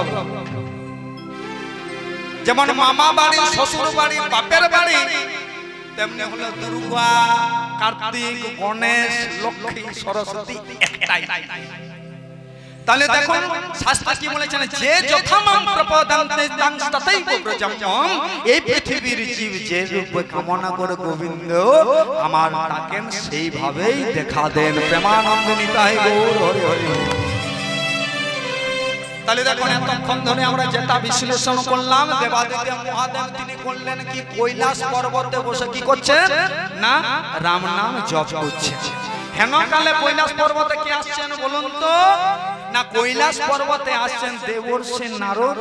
যেমন মামা বাড়ি শ্বশুর বাড়ি বাপের বাড়ি, তেমনি হলো দুর্গা কার্তিক গণেশ লক্ষ্মী সরস্বতী একটাই। তাহলে দেখুন শাস্ত্র কি বলেছেন, যে যথামাং প্রপদান্তে তাং তথৈব ব্রজম্যম, এই পৃথিবীর জীব যে রূপ কামনা করে গোবিন্দ আমার ডাকেন সেইভাবেই দেখা দেন। প্রেমানন্দ নিতাই গৌর হরি হরি। তাহলে দেখুন এতক্ষণ ধরে আমরা যেটা বিশ্লেষণ করলাম, দেবাদিদেব মহাদেব তিনি করলেন কি? কৈলাস পর্বতে বসে কি করছেন না? রাম নাম জপ করছেন। হেনকালে কৈলাস পর্বতে কি আসছেন বলুন তো? না কৈলাস পর্বতে আসছেন দেবর্ষি নারদ।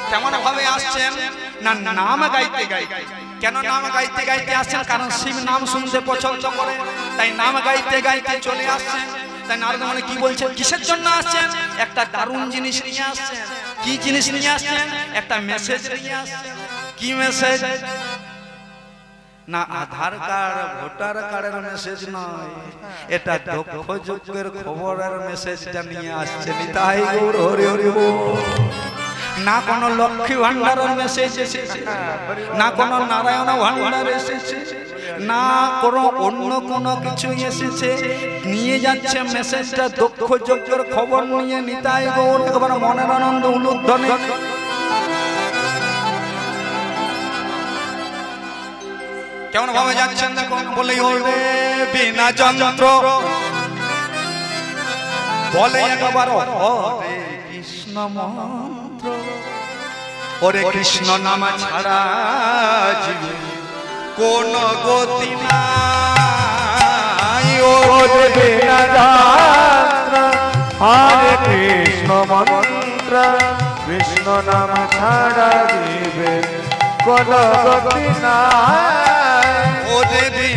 কেমন ভাবে আসছেন না? নাম গাইতে গাইতে। কেন নাম গাইতে গাইতে আসছেন? কারণ শিব নাম শুনতে পছন্দ করে, তাই নাম গাইতে গাইতে চলে আসছেন। তাই নারদ মানে কি বলছেন? কিসের জন্য আসছেন? একটা দারুণ জিনিস নিয়ে আসছেন। কি জিনিস নিয়ে আসছেন? একটা মেসেজ নিয়ে আসছেন। কি মেসেজ? না আধার কার্ড ভোটার কার্ডের মেসেজ নয়, এটা দক্ষ যজ্ঞের খবরের মেসেজটা নিয়ে আসছে। নিতাই গৌর হরি হরি বল। না কোনো লক্ষ্মী ভান্ডারের মেসেজ এসেছে, না কোনো নারায়ণ ভান্ডার এসেছে, না কোনো অন্য কোনো কিছু এসেছে। নিয়ে যাচ্ছে মেসেজটা দক্ষ যজ্ঞের খবর নিয়ে। নিতাই গৌর একবার মনের আনন্দ উলুধ্বনি। কেমন ভাবে যাচ্ছেন দেখুন। বলে ওরে বিনা যন্ত্র বলে একবার হরে কৃষ্ণ মন্ত্র, ওরে কৃষ্ণ নাম ছাড়া জীবে কোন গতি নাই। ও দেবে না যাত্রা হরে কৃষ্ণ মন্ত্র, কৃষ্ণ নাম ছাড়া দিবে কোন গতি নাই। ও দেবে